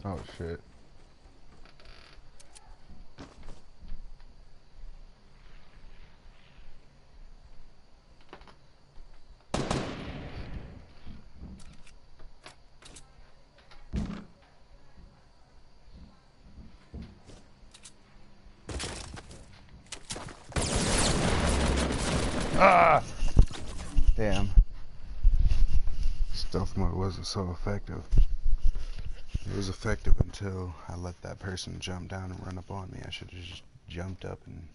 Oh shit. Ah! Damn. Stealth mode wasn't so effective. It was effective until I let that person jump down and run up on me. I should have just jumped up and...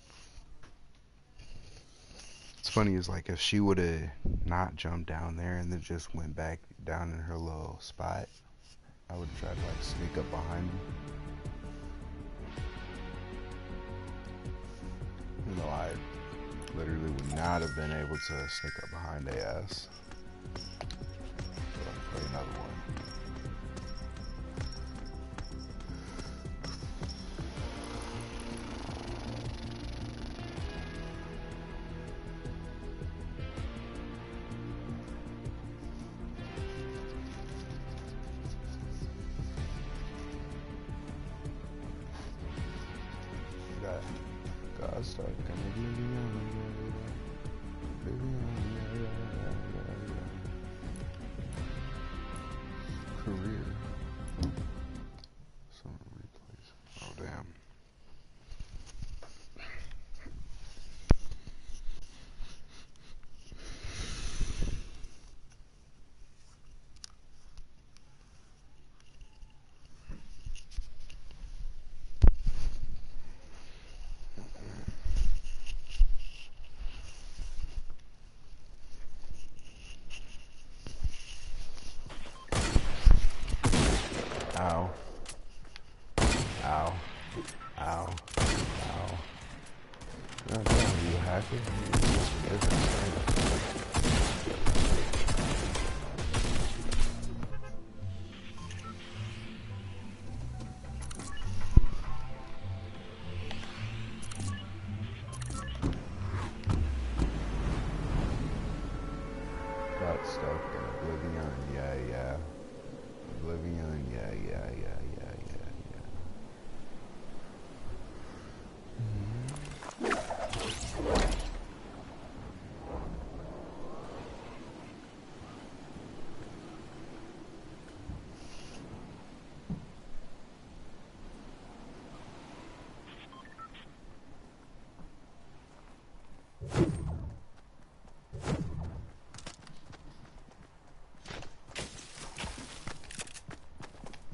It's funny, is like if she would have not jumped down there and then just went back down in her little spot, I would have tried to like sneak up behind him. Even though I literally would not have been able to sneak up behind their ass. But I'll play another one. God stuck in career. Some replays. Oh damn. Ow. Ow. Ow. Ow. God damn, you hacker? Got stuck in oblivion, yeah. Oblivion, yeah.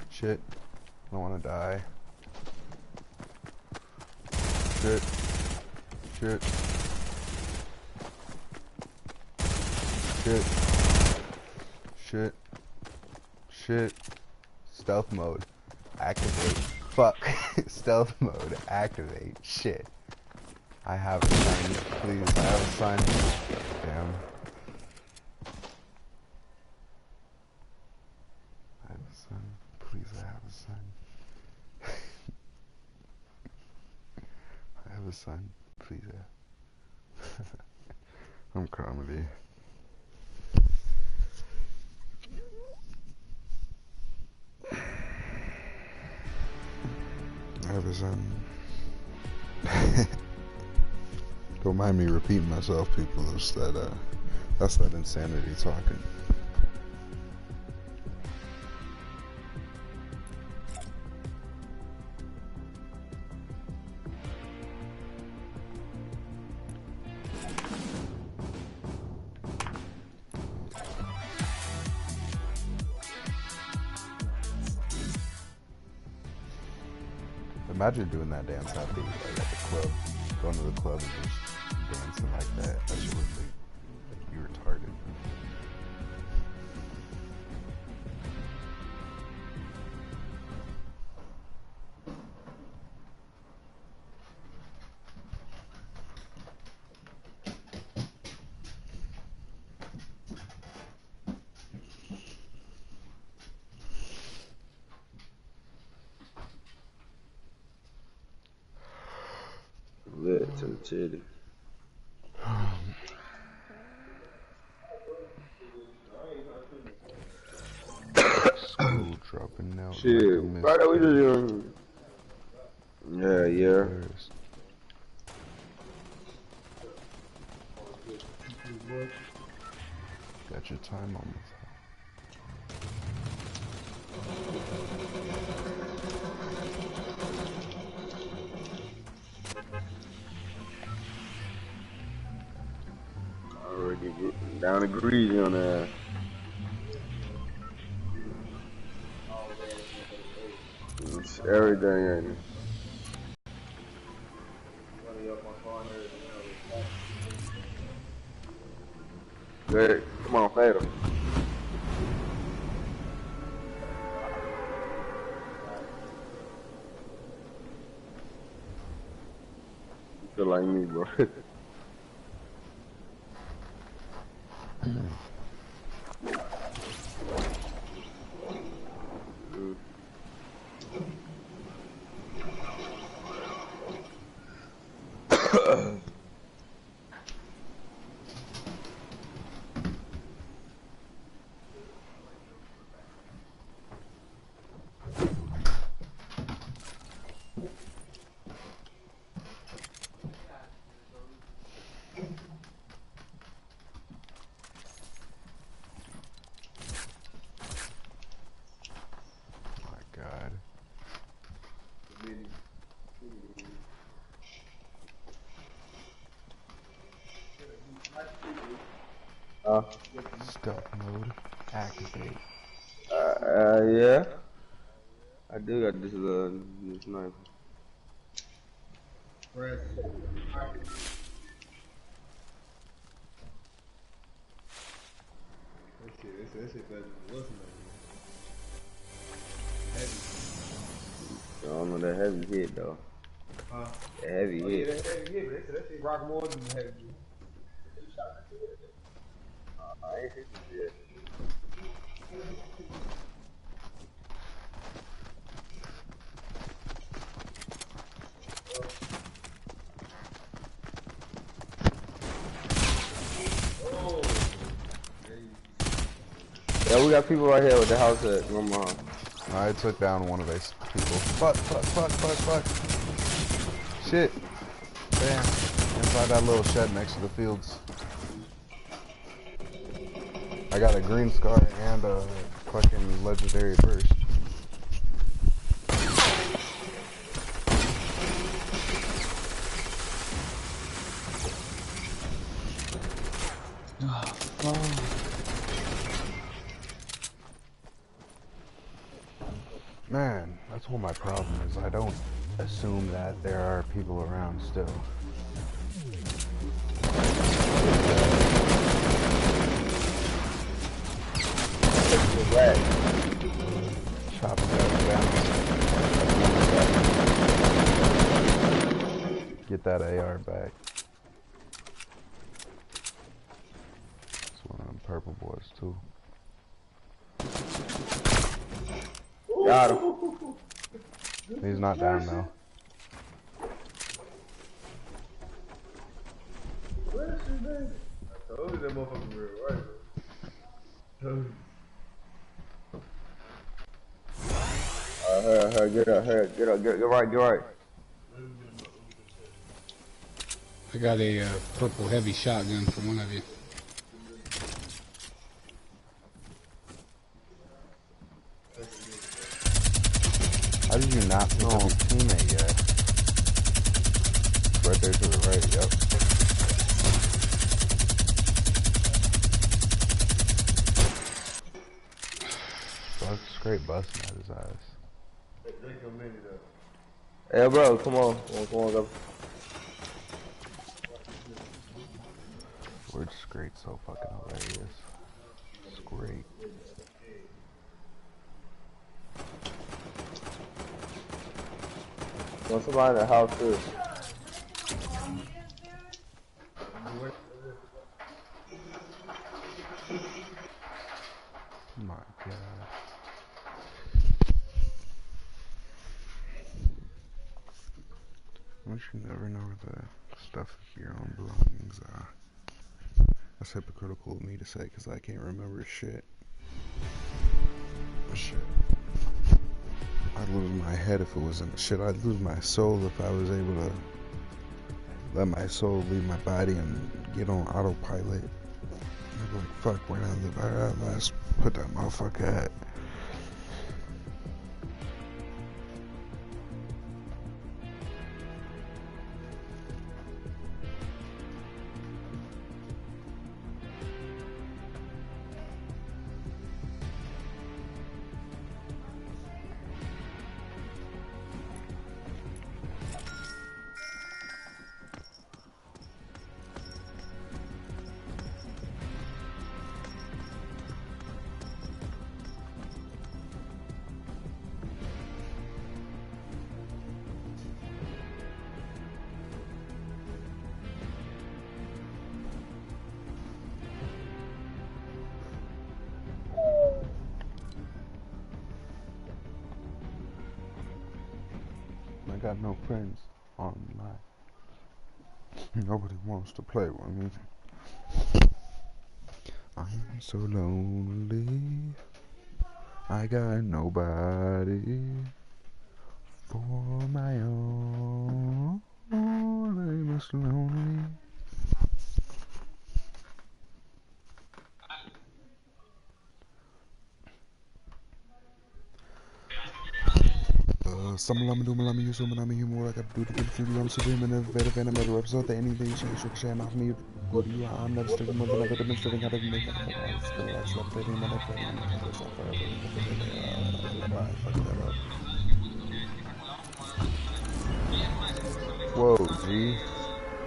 Shit. I don't want to die. Shit. Stealth mode. Activate. Fuck. Stealth mode. Activate. Shit. I have a son. Please, I have a son. Damn. I have a son. Please, I have a son. I have a son. Please, I'm comedy. I have a son. Don't mind me repeating myself, people. That's that insanity talking. Imagine doing that dance out there, like at the club, going to the club and just dancing like that. That shit would be like you retarded. Lit to the titty. School Dropping out like a Shit, right now we miscarriage. just yeah. First. Got your time almost. Already down to greasy on that. It's everything, ain't it? Good. Come on, Fatal. You feel like me, bro. My God. Stealth mode. Activate. Yeah. I do got this knife. That shit better than what's I don't know that heavy hit though. Huh? That heavy Oh, hit. yeah, that heavy hit, but that shit rock more than the heavy hit. I ain't hit this yet. Yeah, we got people right here with the house at my mom. I took down one of these people. Fuck. Shit. Damn. Inside that little shed next to the fields. I got a green scar and a fucking legendary burst. Man, that's what my problem is. I don't assume that there are people around still. Chop that down. Get that AR back. It's one of them purple boys too. Got him. He's not down now. Where's she been? I told you that motherfucker real, right? Get up, get right. I got a purple heavy shotgun for one of you. How did you not pick up your teammate yet? It's right there to the right, yep. Fuck, straight busting at his ass. Hey, bro, come on, go. Word straight so fucking hilarious. It's great. Want somebody in the house too. My God. Once you never know where the stuff of your own belongings are. That's hypocritical of me to say because I can't remember shit. Shit. my head if it wasn't. Shit, I'd lose my soul if I was able to let my soul leave my body and get on autopilot. I'd be like, fuck, where did I live? Alright, let's put that motherfucker at. I got no friends online. Nobody wants to play with me. I'm so lonely. I got nobody for my own. I'm just lonely. Some lama do malama you so manami you more like a do the good food I'm so doing in a very venomous episode that anything should share off me good you I'm not still more than I've ever demonstrating how to make that I still like celebrating my life and I'm just off forever goodbye fuck that up. Whoa G,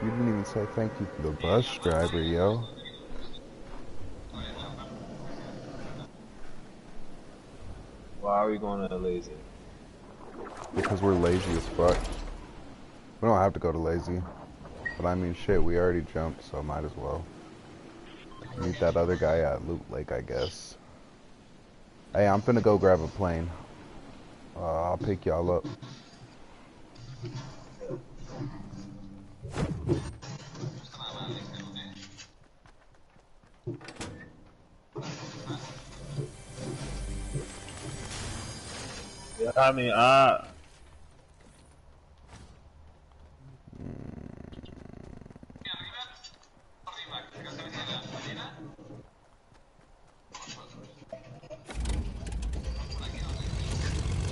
you didn't even say thank you to the bus driver, yo. Why are we going to lazy? Because we're lazy as fuck. We don't have to go to lazy. But I mean, shit, we already jumped, so might as well. Meet that other guy at Loot Lake, I guess. Hey, I'm finna go grab a plane. I'll pick y'all up. Yeah, I mean,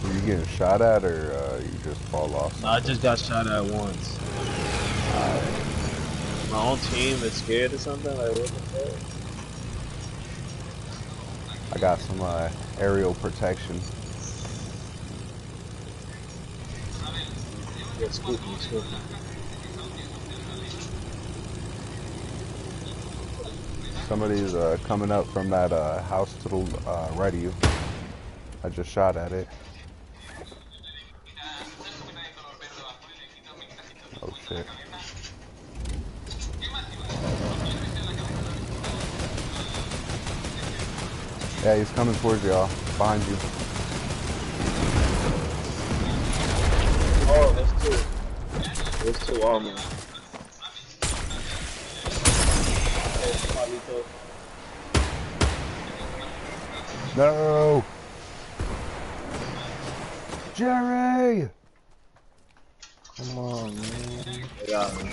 Are you getting shot at, or you just fall off? I just got shot at once. My own team is scared or something? Like, what the fuck? I got some aerial protection. Yeah, scoop me, scoop me. Somebody's coming up from that house to the right of you. I just shot at it. Oh shit. Yeah, he's coming towards y'all. Behind you. Oh, that's two. There's two armor. No! Jerry! Come on, man. They got me.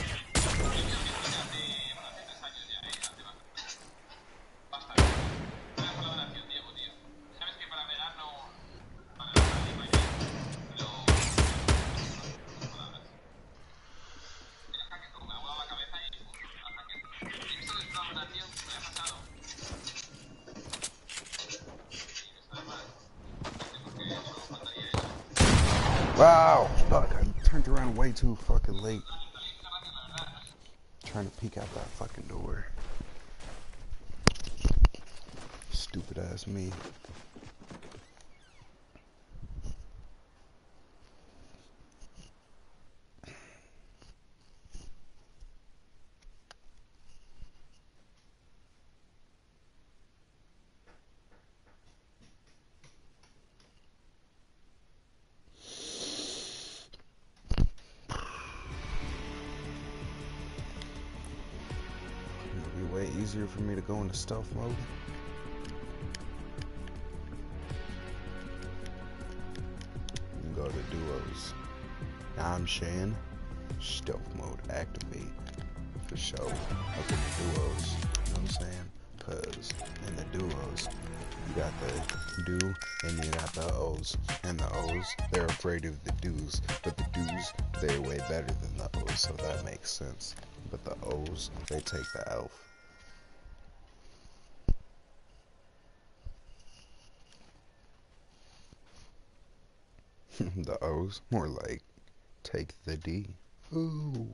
Wow! Fuck, I turned around way too fucking late. Trying to peek out that fucking door. Stupid ass me. It'll be way easier for me to go into stealth mode. Go the duos. Now I'm saying stealth mode activate for sure. Up in the duos, you know what I'm saying? Cause in the duos, you got the do and you got the O's. And the O's, they're afraid of the do's. But the do's, they're way better than the O's, so that makes sense. But the O's, they take the elf. The O's, more like take the D. Ooh.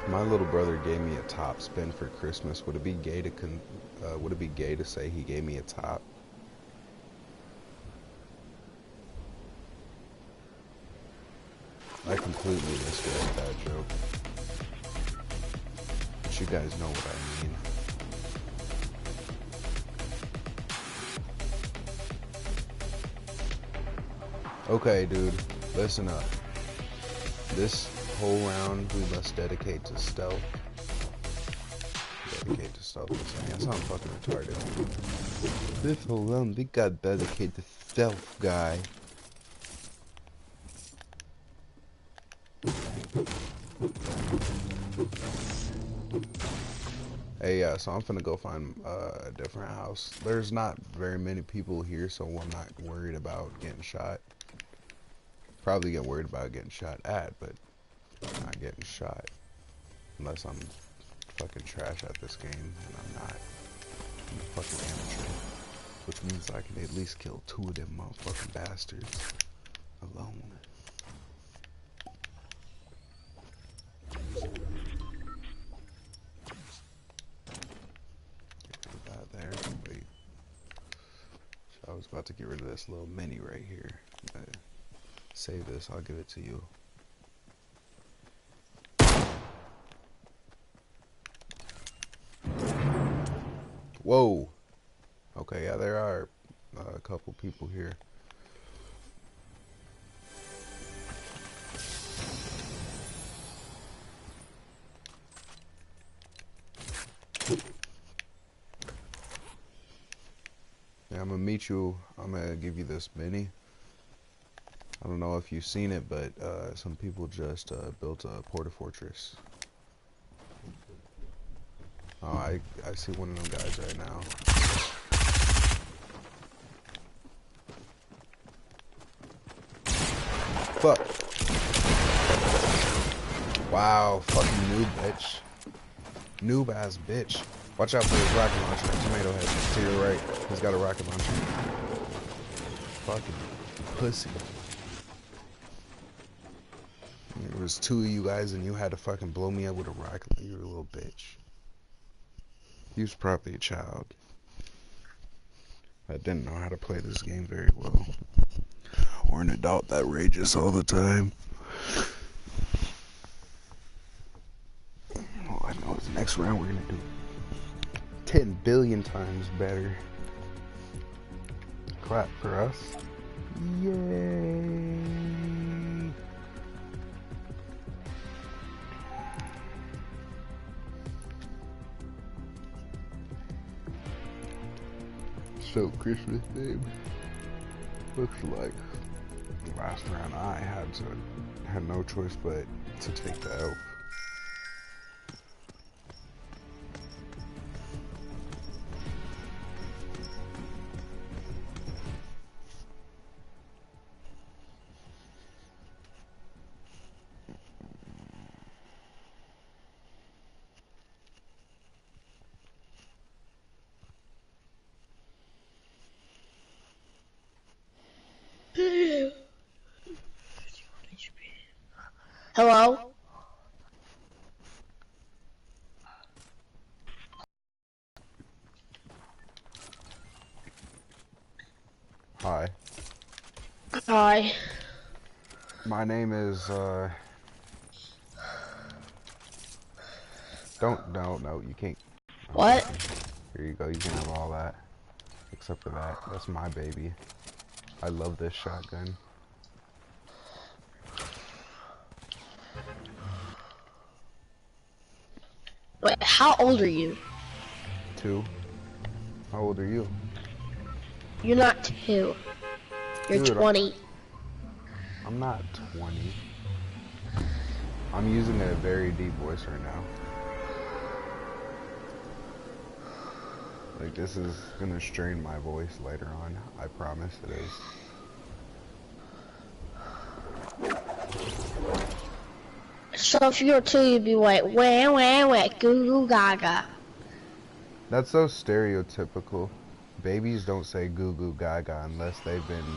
My little brother gave me a top spin for Christmas. Would it be gay to say he gave me a top? I completely misread that joke. But you guys know what I mean. Okay, dude, listen up. This whole round we must dedicate to stealth. Dedicate to stealth. I sound fucking retarded. This whole round we got dedicated to stealth, guy. Hey, yeah, so I'm finna go find a different house. There's not very many people here, so I'm not worried about getting shot. Probably get worried about getting shot at, but not getting shot. Unless I'm fucking trash at this game, and I'm not. I'm a fucking amateur. Which means I can at least kill 2 of them motherfucking bastards alone. Get rid of that there. Wait. So I was about to get rid of this little mini right here. Save this, I'll give it to you. Whoa. Okay, yeah, there are a couple people here. Yeah, I'm gonna meet you. I'm gonna give you this mini. I don't know if you've seen it, but some people just built a porta fortress. Oh, I see one of them guys right now. Fuck. Wow, fucking noob bitch. Noob ass bitch. Watch out for his rocket launcher. Tomato head to your right. He's got a rocket launcher. Fucking pussy. There was 2 of you guys and you had to fucking blow me up with a rocket. You're a little bitch. He was probably a child that didn't know how to play this game very well. Or an adult that rages all the time. All I know is next round we're gonna do 10 billion times better. Clap for us. Yay! So Christmas, babe. Looks like last round I had no choice but to take the elf. Hello? Hi. Hi. My name is, no, you can't. What? Here you go, you can have all that. Except for that. That's my baby. I love this shotgun. Wait, how old are you? 2. How old are you? You're not 2. You're Dude, 20. I'm not 20. I'm using a very deep voice right now. Like, this is gonna strain my voice later on. I promise it is. So if you were 2, you'd be like, wah, wah, wah, goo goo gaga. That's so stereotypical. Babies don't say goo goo gaga unless they've been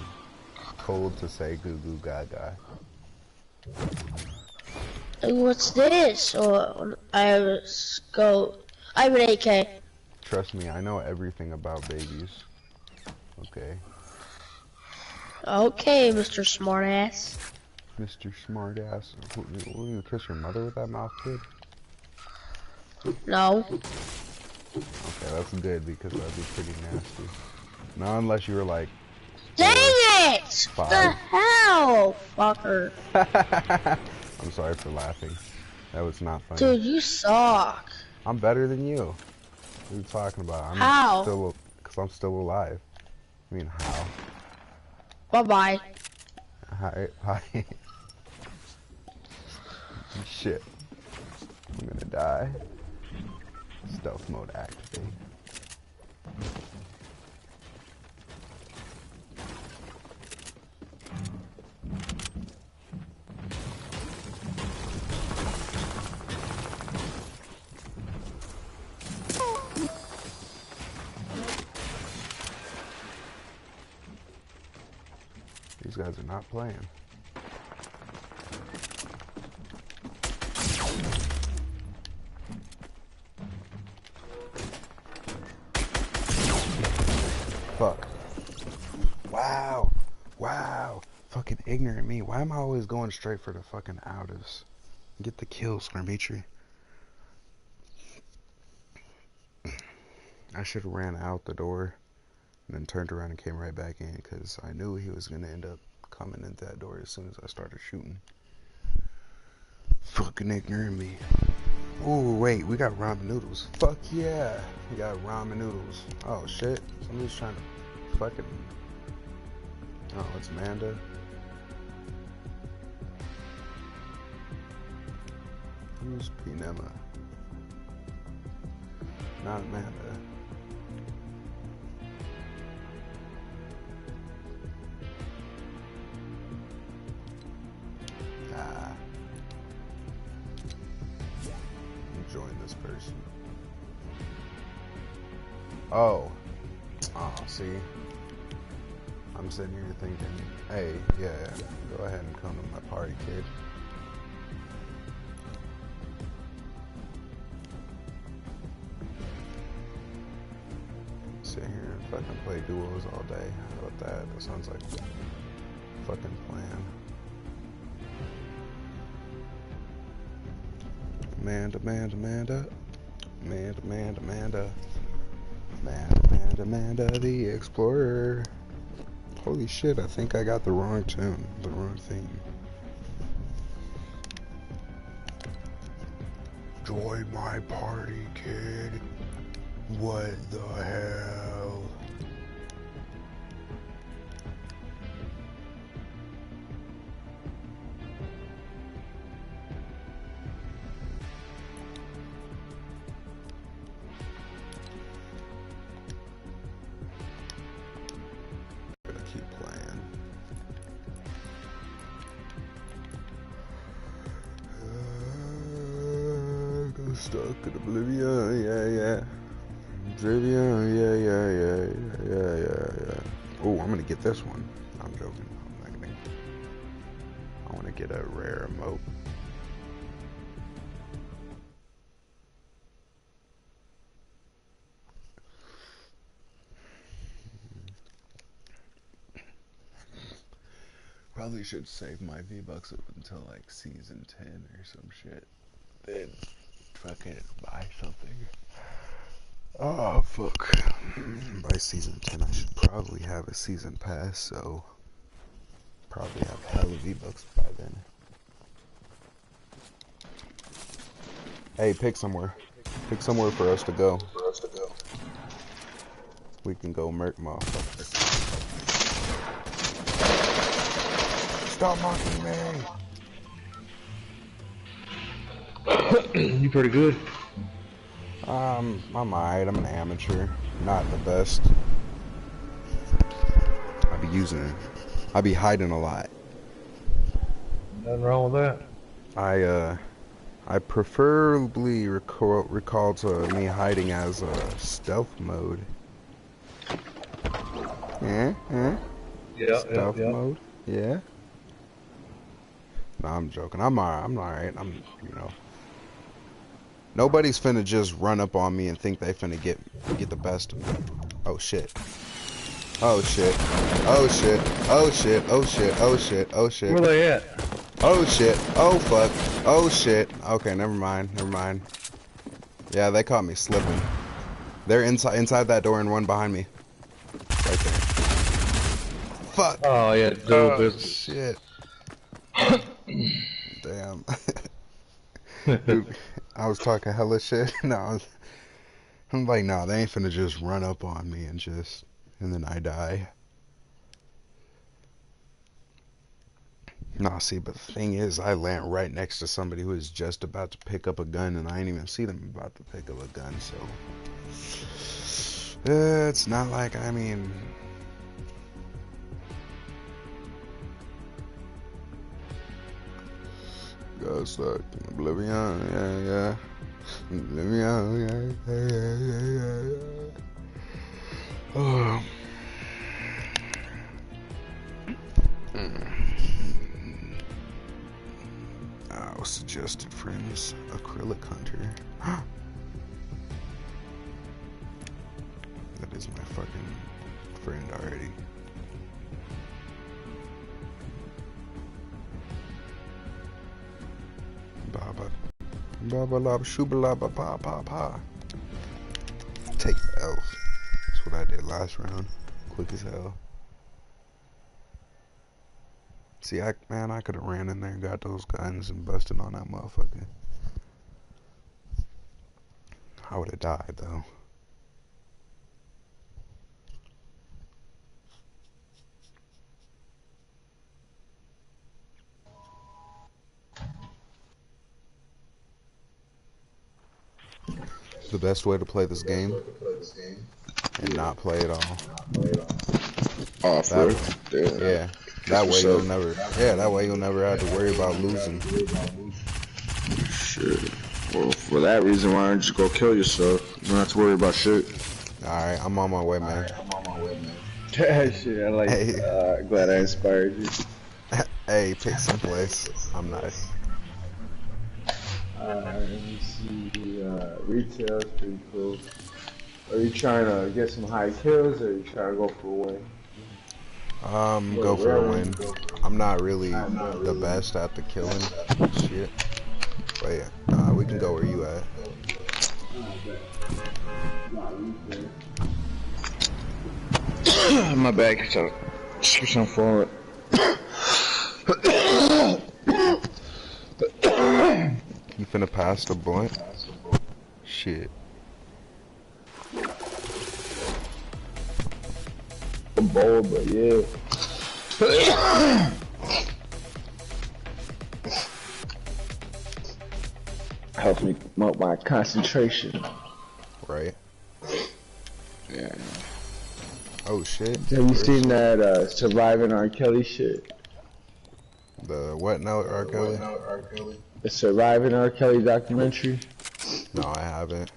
told to say goo goo gaga. What's this? Oh, I have a scope. I have an AK. Trust me, I know everything about babies. Okay. Okay, Mr. Smartass. Mr. Smartass. Will you kiss your mother with that mouth, kid? No. Okay, that's good because that'd be pretty nasty. Not unless you were like Dang 4, it! What the 5. hell, fucker? I'm sorry for laughing. That was not funny. Dude, you suck. I'm better than you. What are you talking about? How? Because I'm still alive. I mean, how? Bye-bye. Hi. Shit. I'm gonna die. Stealth mode activate. These guys are not playing. Fuck. Wow. Wow. Fucking ignorant me. Why am I always going straight for the fucking outers? Get the kill, Skirmitry. I should have ran out the door and then turned around and came right back in because I knew he was going to end up coming into that door as soon as I started shooting. Fucking ignorant me. Oh, wait, we got ramen noodles. Fuck yeah. We got ramen noodles. Oh, shit. Somebody's trying to fucking... Oh, it's Amanda. Who's Pinema? Not Amanda. Ah. Join this person. Oh. Oh, see? I'm sitting here thinking, hey, yeah, go ahead and come to my party, kid. Sit here and fucking play duos all day. How about that? That sounds like a fucking plan. Amanda. Amanda the Explorer. Holy shit, I think I got the wrong tune, the wrong theme. Join my party, kid. What the hell? Keep playing. Go stuck in oblivion, yeah. Oblivion, yeah. Oh, I'm gonna get this one. I'm joking. I'm not gonna. I wanna get a rare emote. probably should save my V-Bucks up until like season 10 or some shit. Then fucking buy something. Oh, fuck. By season 10, I should probably have a season pass, so probably have hella V-Bucks by then. Hey, pick somewhere. Pick somewhere for us to go. We can go murk motherfuckers. Stop mocking me! You pretty good. I'm alright. I'm an amateur. Not the best. I be hiding a lot. Nothing wrong with that. I preferably recall to me hiding as a stealth mode. Yeah. Stealth mode. Yeah. No, I'm joking. I'm alright. Nobody's finna just run up on me and think they finna get the best of me. Oh shit. Oh shit. Oh shit. Oh shit. Oh shit. Oh shit. Oh shit. Where they at? Oh shit. Oh fuck. Oh shit. Okay, never mind. Yeah, they caught me slipping. They're inside that door and one behind me. Right there. Fuck. Oh yeah, dude. Shit. Damn. Dude, I was talking hella shit. No, I'm like, nah, they ain't finna just run up on me and then I die. Nah, see, but the thing is, I land right next to somebody who is just about to pick up a gun, and I ain't even see them about to pick up a gun, so it's not like, I mean, go stuck in oblivion, yeah. Oblivion, yeah. Oh. Suggested friends, acrylic hunter. That is my fucking friend already. Baba, baba, laba, shuba, laba, pa, pa, pa. Take the elf. That's what I did last round. Quick as hell. See, I could have ran in there and got those guns and busted on that motherfucker. I would have died, though. The best way to play this game and not play at all. Oh, for real? Yeah. That way you'll never have to worry about losing. Shit. Well, for that reason, why don't you just go kill yourself? You don't have to worry about shit. Alright, I'm on my way, man. Shit, I like. Hey. Glad I inspired you. Hey, pick some place. I'm nice. Let me see. Retail's pretty cool. Are you trying to get some high kills, or are you trying to go for a win? Go for a win. I'm not really the best at the killing shit. But yeah, we can go where you at. My bag, so switch on forward. You finna pass the blunt? Shit. I'm bold, but yeah. Helps me up my concentration. Right. Yeah. Oh shit. Have you seen that Surviving R. Kelly shit? The what now, R. Kelly? The Surviving R. Kelly documentary? No, I haven't.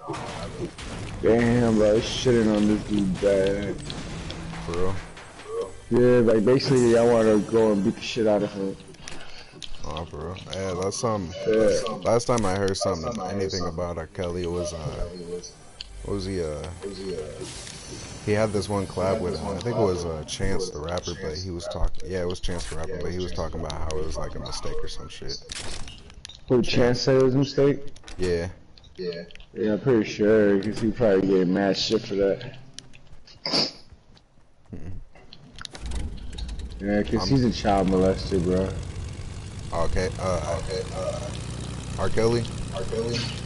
Damn, bro, it's shitting on this dude bad. For real? Yeah, like basically I want to go and beat the shit out of him. Oh, for real? Yeah, that's something. Yeah. Last time I heard anything about R. Kelly, it was, what was he, He had this one collab with, I think it was Chance the Rapper, but he was talking, yeah, it was Chance the Rapper, but he was talking about how it was like a mistake or some shit. Who Chance said it was a mistake? Yeah. Yeah, I'm pretty sure, because he probably get mad shit for that. Yeah, because he's a child molester, bro. Okay, R. Kelly?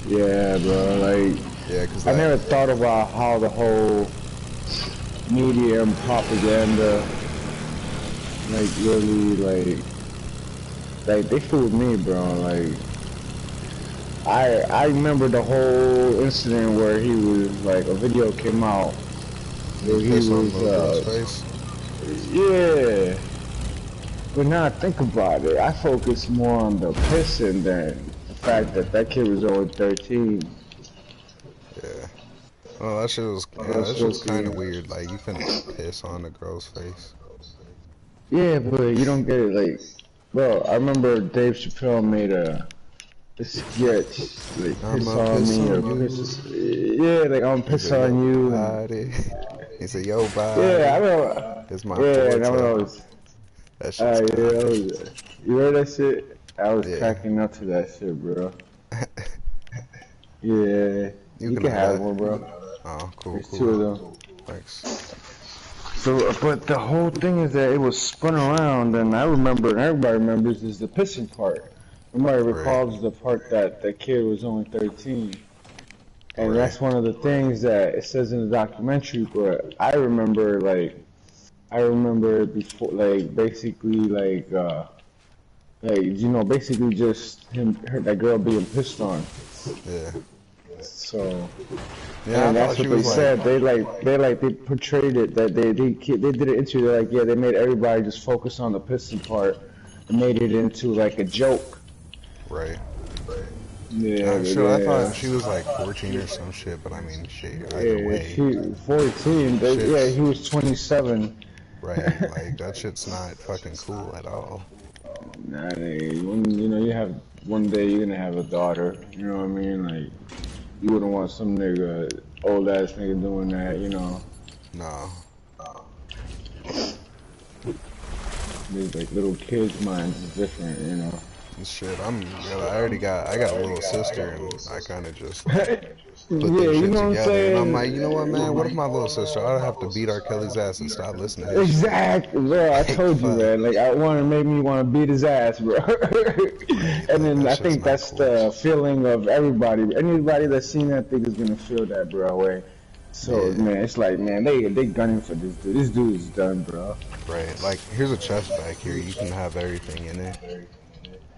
Yeah, bro, like, Yeah, because I that, never thought about how the whole media and propaganda, like, really, like they fooled me, bro, like, I remember the whole incident where he was, like, a video came out where he he pissed on was, the little girl's face. yeah. But now I think about it, I focus more on the pissing than the fact that that kid was only 13. Yeah. Oh, that shit was, yeah, that shit's kind of weird. Like, you finna piss on a girl's face. Yeah, but you don't get it, like, bro, I remember Dave Chappelle made a sketch, like, piss I'ma on piss me or on you. piss, yeah, like, I'm He piss said, yo, on you, and, body. He said, yo, yeah, I body. know, It's my yeah, and I forte. was, That shit's yeah, cocky. you heard that shit? I was Yeah. cracking up to that shit, bro. Yeah, You you can can have have that. one, bro. Oh, cool, There's two cool. of them. Thanks. So, but the whole thing is that it was spun around, and I remember, and everybody remembers, is the pissing part. Nobody Right. recalls the part that the kid was only 13. And Right. that's one of the things that it says in the documentary, but I remember before, like, basically, basically just that girl being pissed on. Yeah. So, Yeah, I and thought that's she what they was like, said. They portrayed it that they did an interview. They're like, yeah, they made everybody just focus on the pissing part and made it into like a joke. right. Yeah, but Shit, I yeah, thought she was like 14 or some shit, but I mean, shit, either yeah, way, she 14. Yeah, shit's, he was 27. right, like, that shit's not fucking cool at all. Nah, you have one day you're gonna have a daughter. You know what I mean? Like, you wouldn't want some nigga, old ass nigga doing that. You know, No. there's like little kids' minds is different. You know. Shit, I got a little sister, and I kind of just, like, put Yeah, this you shit know what I'm together, and I'm saying? like, you know what, man, what if my little sister, I'd have to beat R. Kelly's ass and stop listening to his shit. Exactly, bro. I Like, told you, fuck. man. Like, I want to make me want to beat his ass, bro. Right, And like, then that I shit's think not that's cool. the feeling of everybody. Anybody that's seen that thing is gonna feel that, bro. Way. So, Yeah, man, it's like, man, they gunning for this dude. This dude is done, bro. right. Like, here's a chest back here. You can have everything in it.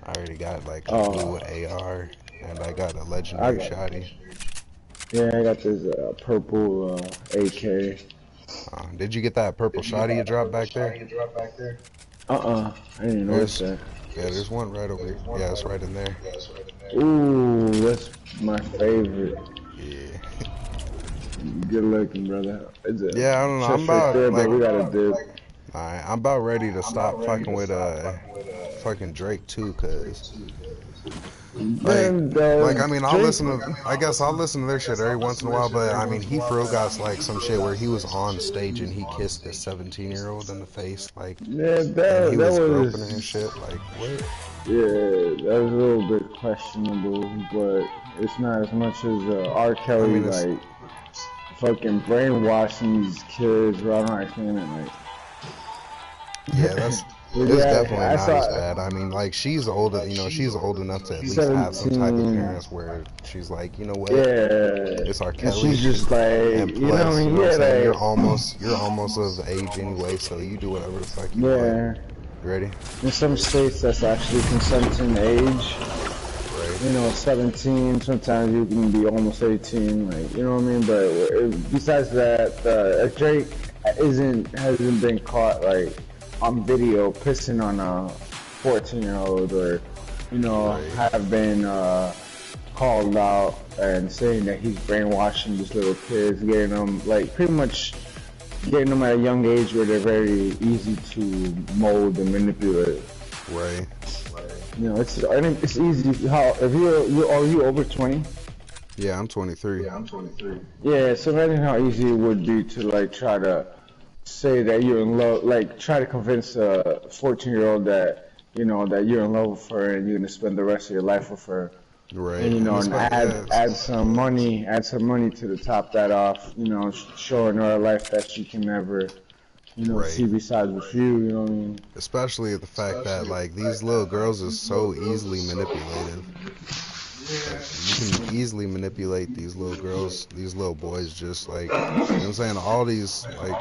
I already got, like, a blue Oh, AR, and I got a I legendary got, shotty. yeah, I got this purple AK. Did you get that purple shotty you dropped back there? I didn't notice There's, that. yeah, there's one right over here. Yeah, it's right in there. Ooh, that's my favorite. Yeah. Good looking, brother. It's a Yeah, I don't know. I'm chest right about, there, but like, we gotta dip. alright, I'm about ready to stop fucking with fucking Drake too, cause like Then I mean Drake. I guess I'll listen to their shit every once in a while, but I mean he for real got like some shit where he was on stage and he kissed this 17-year-old in the face, like, Yeah, and he that was groping her and was shit, like, what? yeah, that was a little bit questionable, but it's not as much as R. I Kelly mean it's, like fucking brainwashing these kids. Bro, I don't understand it. Like, yeah, that's, but it's yeah, definitely I not as saw bad. I mean, like, she's old, you know, she's old enough to at least have some type of 17. parents where she's like, you know what, Yeah, it's R. and Kelly. she's just like, And you know what plus, I you mean? know what I'm Yeah, saying? like, You're almost of age anyway, so you do whatever the fuck you want. yeah. You ready? In some states, that's actually consenting age. Right. You know, 17, sometimes you can be almost 18, like, you know what I mean? But besides that, Drake hasn't been caught, like, on video pissing on a 14-year-old or, you know, Right. have been called out and saying that he's brainwashing these little kids, getting them, like, pretty much getting them at a young age where they're very easy to mold and manipulate. Right. You know, it's easy. How if are you over 20? Yeah, I'm 23. Yeah, so imagine how easy it would be to like try to say that you're in love, like try to convince a 14-year-old that that you're in love with her and you're gonna spend the rest of your life with her, and Right, and it's and about, yeah, add some money to top that off, showing her a life that she can never, see right. besides with you, you know what I mean? Especially the fact that like these little girls is so easily manipulated. Like you can easily manipulate these little girls, these little boys, just like you know what I'm saying. All these like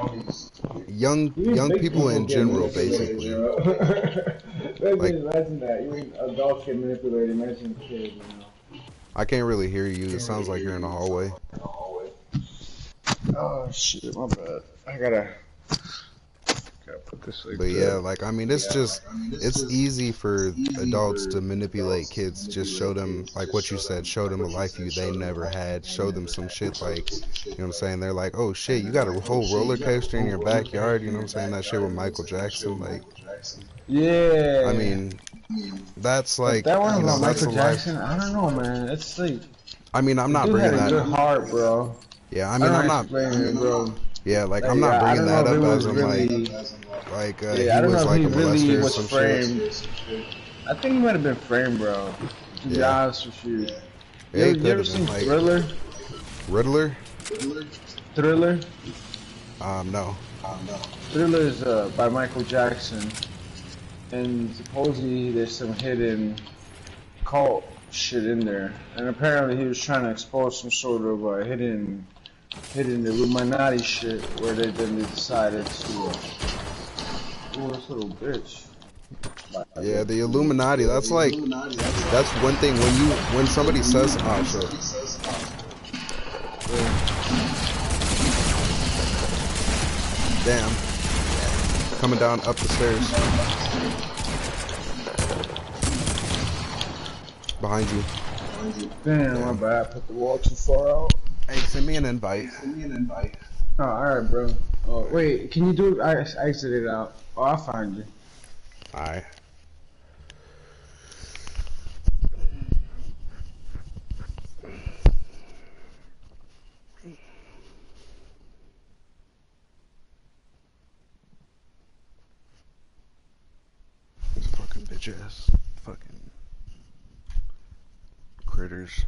Even young big people people in get general, manipulated, basically. bro. Like Imagine that. Even adults get manipulated. Imagine kids, I can't really hear you. It sounds like you're in the hallway. Oh shit, my bad. I gotta put this like But yeah, that. like I mean, it's easy for adults to manipulate kids. Just show them like what you said. Show them a life they never had. Show them some shit like, you know what I'm saying? They're like, oh shit, you got a whole roller coaster in your backyard. You know what I'm saying? That shit with Michael Jackson. Like, I Yeah. mean, that's But like, that one you know, about that's Michael a life. Jackson, I don't know, man. It's like I mean, I'm the not dude had bringing a that. good heart, bro. Yeah, I I mean, don't I'm not. explain it, bro. Yeah, like I'm Like not I bringing don't know that if it up as was in really. like Yeah, he I don't was know if like he a really molester or was some shit. framed. I think he might have been framed, bro. To be Yeah, honest with you. yeah, he You could ever have been seen like Thriller? Riddler. Thriller? No. Thriller is by Michael Jackson, and supposedly there's some hidden cult shit in there, and apparently he was trying to expose some sort of hidden Illuminati shit, where they decided to. Oh, this little bitch. Yeah, the Illuminati. That's one thing when somebody says, oh shit, damn, coming down up the stairs behind you. Damn, my Damn. bad. I put the wall too far out. Hey, send me an invite. Oh, alright, bro. Oh, wait, can you do it? I exited out. Oh, I'll find you. All right. These fucking bitch ass fucking critters.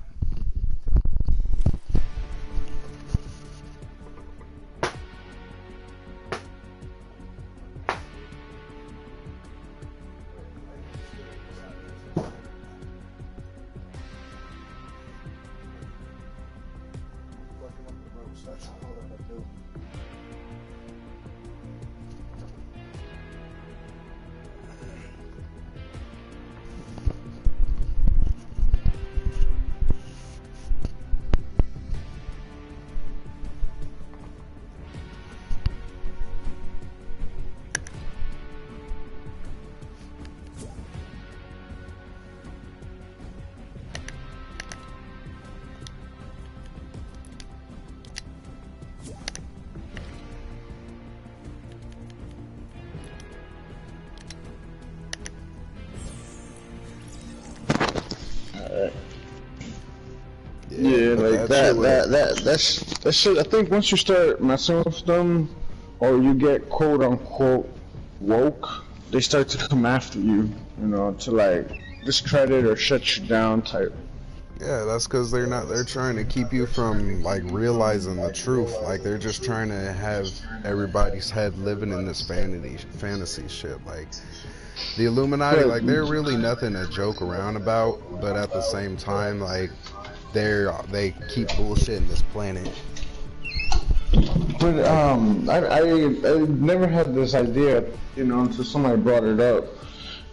Yeah, But like that shit with that shit. I think once you start messing with them, or you get quote unquote woke, they start to come after you. To like discredit or shut you down type. yeah, that's because they're trying to keep you from like realizing the truth. Like they're just trying to have everybody's head living in this fantasy shit. Like the Illuminati, But like they're really nothing to joke around about, but at the same time, like they keep bullshitting this planet. Like I never had this idea, until somebody brought it up.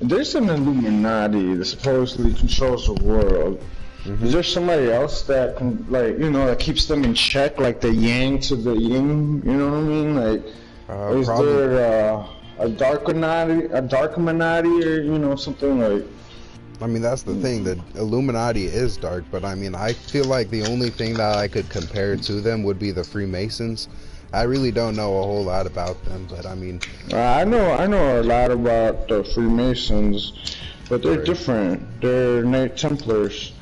There's an Illuminati that supposedly controls the world. Is there somebody else that can, like, that keeps them in check, like the yang to the yin? You know what I mean? Like, is probably. there a dark Illuminati, or something like? I mean, that's the thing. The Illuminati is dark, but I mean, I feel like the only thing that I could compare to them would be the Freemasons. I really don't know a whole lot about them, but I mean, I know a lot about the Freemasons, but they're right. different. They're Knight Templars.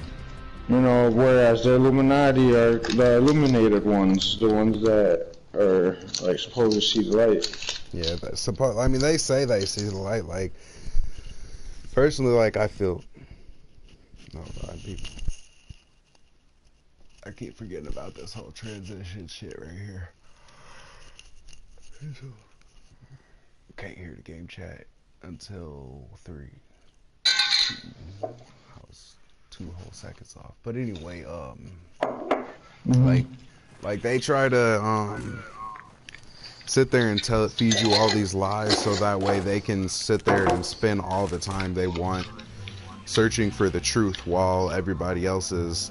You know, whereas the Illuminati are the illuminated ones, the ones that are like supposed to see the light. Yeah, I mean, they say they see the light. Like, personally, like, I feel. No, I keep forgetting about this whole transition shit right here. Can't hear the game chat until 3. I was 2 whole seconds off. But anyway, Mm-hmm. like they try to sit there and feed you all these lies so that way they can sit there and spend all the time they want searching for the truth while everybody else is,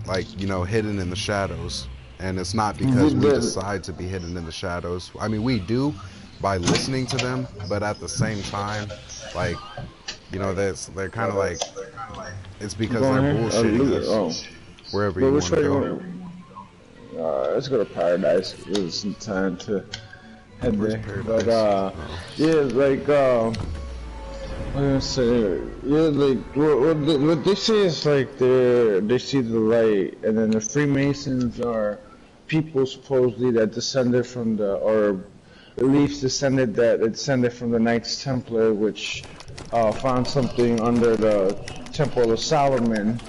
like, you know, hidden in the shadows. And it's not because we decide to be hidden in the shadows. I mean, we do by listening to them, but at the same time, like, you know, they're kind of like, it's because they're Going here? bullshitting us wherever But you which want to way you go. want? Let's go to Paradise. It's some time to head Where's there. Paradise? But yeah, like what am I say? Yeah, like what they say is like they see the light, and then the Freemasons are people supposedly that descended from the or beliefs descended from the Knights Templar, which found something under the Temple of Solomon,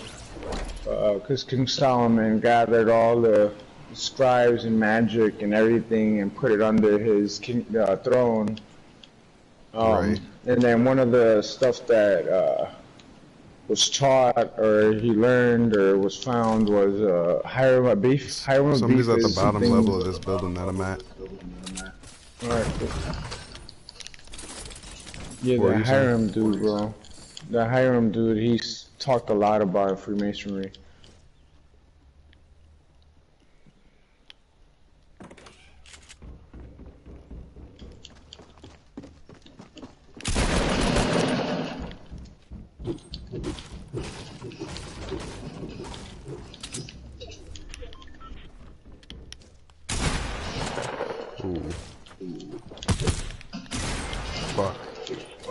because King Solomon gathered all the scribes and magic and everything and put it under his throne. Right. And then one of the stuff that was taught or he learned or was found was Hiram Abif. Hiram Somebody's Abif at the is bottom something. level of this building that I'm at. Alright, cool. Yeah, What were the you saying? Hiram dude, bro. The Hiram dude, he's talked a lot about Freemasonry. Ooh. Fuck.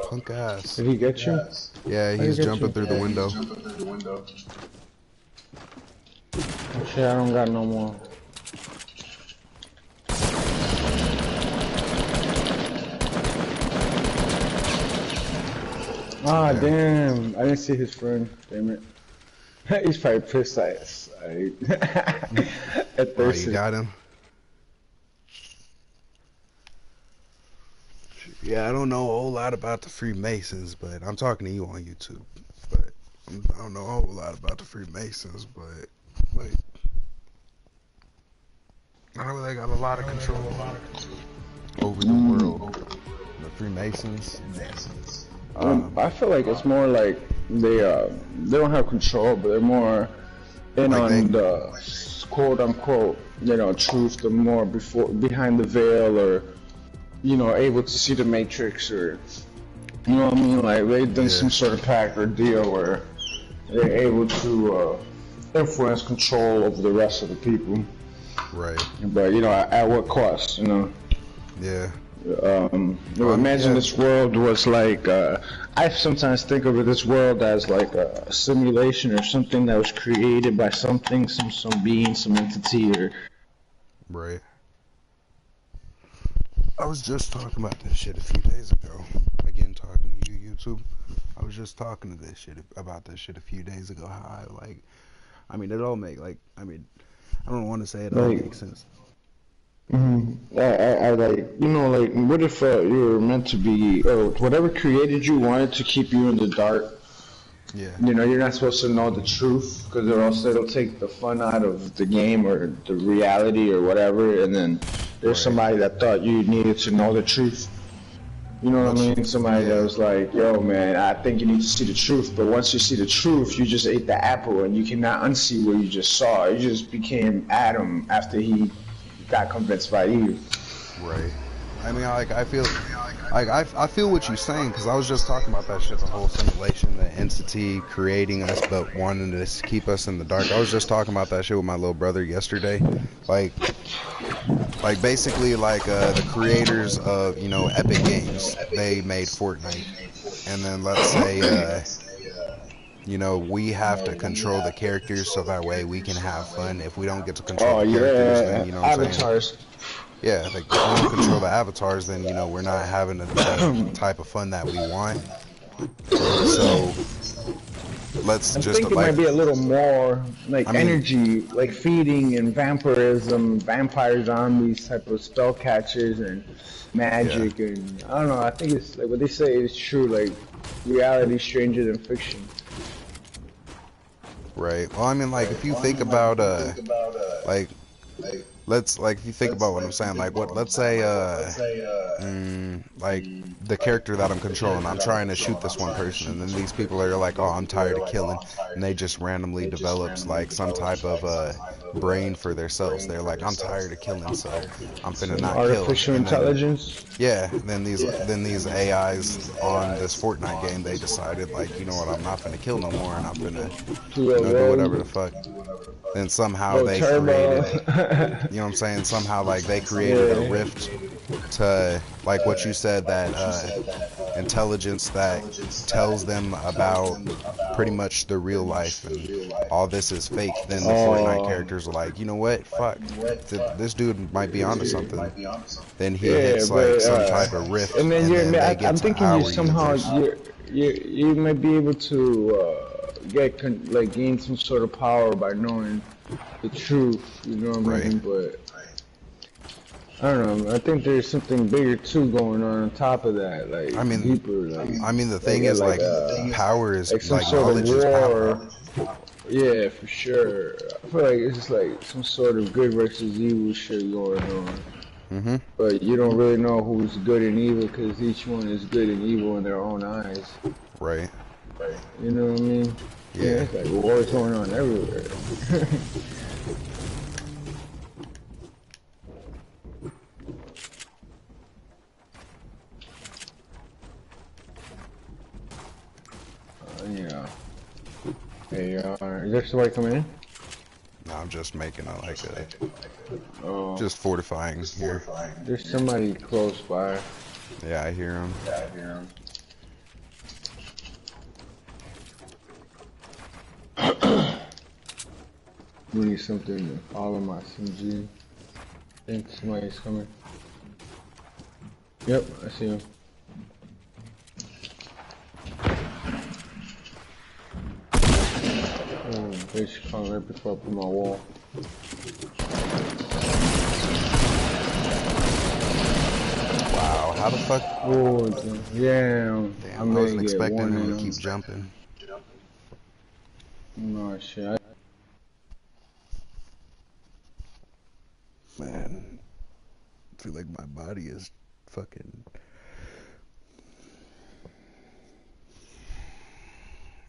Punk ass. Did he get you? Yeah, How did he he's get jumping you? through the window. Oh, shit, I don't got no more. Ah, damn. I didn't see his friend. Damn it. He's probably pissed at us. At Oh, you 36. got him? Yeah, I don't know a whole lot about the Freemasons, but I'm talking to you on YouTube. But I don't know a whole lot about the Freemasons, but like, I know they got a lot of control over the world. The Freemasons. I feel like it's more like they don't have control, but they're more in Like on the quote unquote, you know, truth, the more behind the veil, or you know, able to see the matrix, or you know what I mean, like they've done some sort of pact or deal where they're able to influence control over the rest of the people. Right. But you know, at what cost? You know. Yeah. Imagine this world was like, I sometimes think of this world as like a simulation or something that was created by something, some being, some entity, or... Right. I was just talking about this shit a few days ago. Again, talking to you, YouTube. I was just talking to about this shit a few days ago. How I mean, it all make, like, I mean, I don't want to say it all makes sense. I like, you know, like, what if you were meant to be, or whatever created you wanted to keep you in the dark? Yeah. You know, you're not supposed to know the truth, because it'll take the fun out of the game or the reality or whatever, and then there's somebody that thought you needed to know the truth. You know what I mean? Somebody that was like, yo, man, I think you need to see the truth, but once you see the truth, you just ate the apple, and you cannot unsee what you just saw. You just became Adam after he got convinced by Eve. Right. I mean, like, I feel what you're saying, because I was just talking about that shit, the whole simulation, the entity creating us but wanting to keep us in the dark. I was just talking about that shit with my little brother yesterday. Like basically, like, the creators of, you know, Epic Games, they made Fortnite. And then let's say, you know, we have to control the characters so that way we can have fun. If we don't get to control Oh the characters, then yeah, you know what I'm saying? avatars. Yeah, like if we don't control the avatars, then you know we're not having the type of fun that we want. So let's I just think it like might be a little more like I mean, energy, like feeding and vampirism, vampire zombies type of spell catchers and yeah, magic and I don't know. I think it's like what they say is true. Like reality stranger than fiction. right. Well, I mean, like if you think about like let's like if you think about what I'm saying, like what let's say like the character that I'm controlling, I'm trying to shoot this one person, and then these people are like, oh, I'm tired of killing, and they just randomly develops like some type of brain for themselves. They're like, I'm tired of killing, so I'm finna Some not kill, artificial and then intelligence. yeah, then these AIs on this Fortnite game, they decided like, you know what, I'm not finna kill no more, and I'm finna, To you a know, do whatever the rogue. fuck. Then somehow Go they turbo. created, you know what I'm saying? Somehow like they created a Yeah. rift to like what you said, that intelligence that tells them about pretty much the real life, and all this is fake. Then the Fortnite Oh. characters are like, you know what, fuck, this dude might be onto something. Then he Yeah, hits like but some type of rift, and then and then they get I'm to thinking you our somehow universe. you might be able to like gain some sort of power by knowing the truth. You know what I Right. mean? But I don't know. I think there's something bigger too going on top of that, like I mean, deeper, like the thing is like power is like some like sort of knowledge is power. war. Yeah, for sure. I feel like it's just like some sort of good versus evil shit going on. Mhm. But you don't really know who's good and evil because each one is good and evil in their own eyes. Right. You know what I mean? Yeah, Yeah. it's like wars going on everywhere. Yeah. Hey, is there somebody coming in? No, I'm just making a like a Oh, just fortifying here. there's somebody close by. Yeah, I hear him. We need something to follow my SMG. I think somebody's coming. Yep, I see him. Oh, they should come right before I put my wall. Wow, how the fuck? Oh, damn. Damn, I I may wasn't get expecting one him in to them. keep jumping. No shit. Man, I feel like my body is fucking.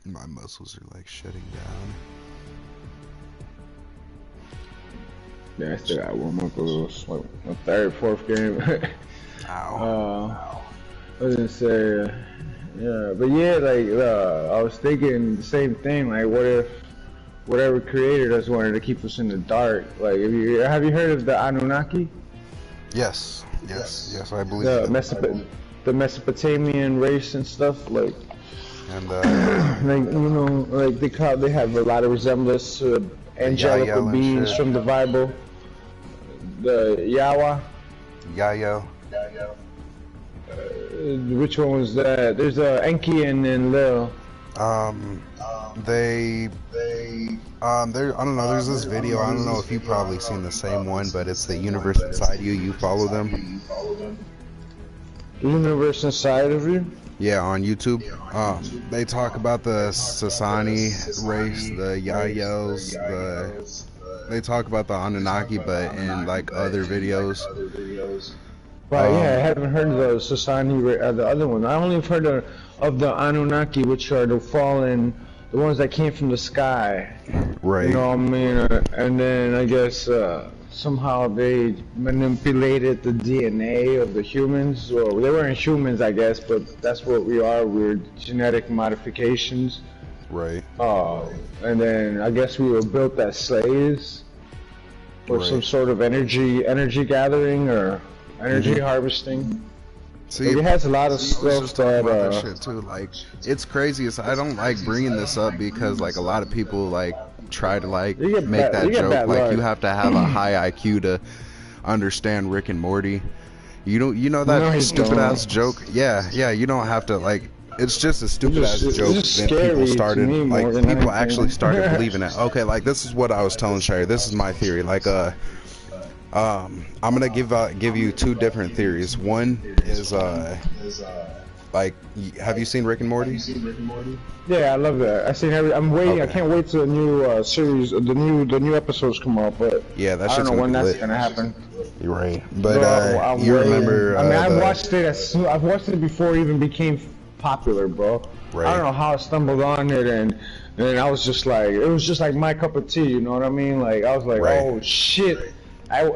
My muscles are like shutting down. Yeah, I still got one more go. Like my third, fourth game. Ow. I was gonna say, yeah, but yeah, like I was thinking the same thing. Like, what if whatever created us wanted to keep us in the dark? Like, have you heard of the Anunnaki? Yes, I believe The that. the Mesopotamian race and stuff. Like, And like you know, like they have a lot of resemblance to the angelical Yayo and beings shit. from the Bible. The Yawa. Yayo. Which one was that? There's Enki and then Lil. They there. I don't know. There's this video. I don't know if you've probably seen the same one, but it's the universe inside you. You follow them. The universe inside of you. Yeah, on YouTube. They talk about the Sasani race, the Yayos, they talk about the Anunnaki, but in like other videos. Right, yeah, I haven't heard of the Sasani, the other one. I only have heard of the Anunnaki, which are the fallen, the ones that came from the sky. Right. You know what I mean? And then I guess somehow they manipulated the DNA of the humans. Well, they weren't humans, I guess, but that's what we are. We're genetic modifications. Right. And then I guess we were built as slaves for some Right. sort of energy gathering or energy harvesting. See, Like, it has a lot of I was stuff just talking that about that shit too. Like, it's crazy. I don't like bringing this up because like a lot of people like try to like make that you get joke. bad Like, you luck. have to have a high IQ to understand Rick and Morty. You know No, that you stupid don't. ass joke? Yeah, yeah. You don't have to like. It's just a stupid ass It's joke just that people scary to started me like more than people anything. actually started believing it. Okay, like this is what I was telling Sherry. This is my theory. Like I'm gonna give you two different theories. One is like, have you seen Rick and Morty? Yeah, I love that. I seen I'm waiting. I Okay. can't wait till the new series, the new episodes come out. But Yeah, that I don't shit's know gonna when be that's lit. gonna happen. You're right. But Bro, I'm you waiting. remember I mean, I've the watched it I've watched it before it even became popular, bro. I Right. don't know how I stumbled on it, and I was just like, it was just like my cup of tea. You know what I mean? Like, I was like, Right. oh shit.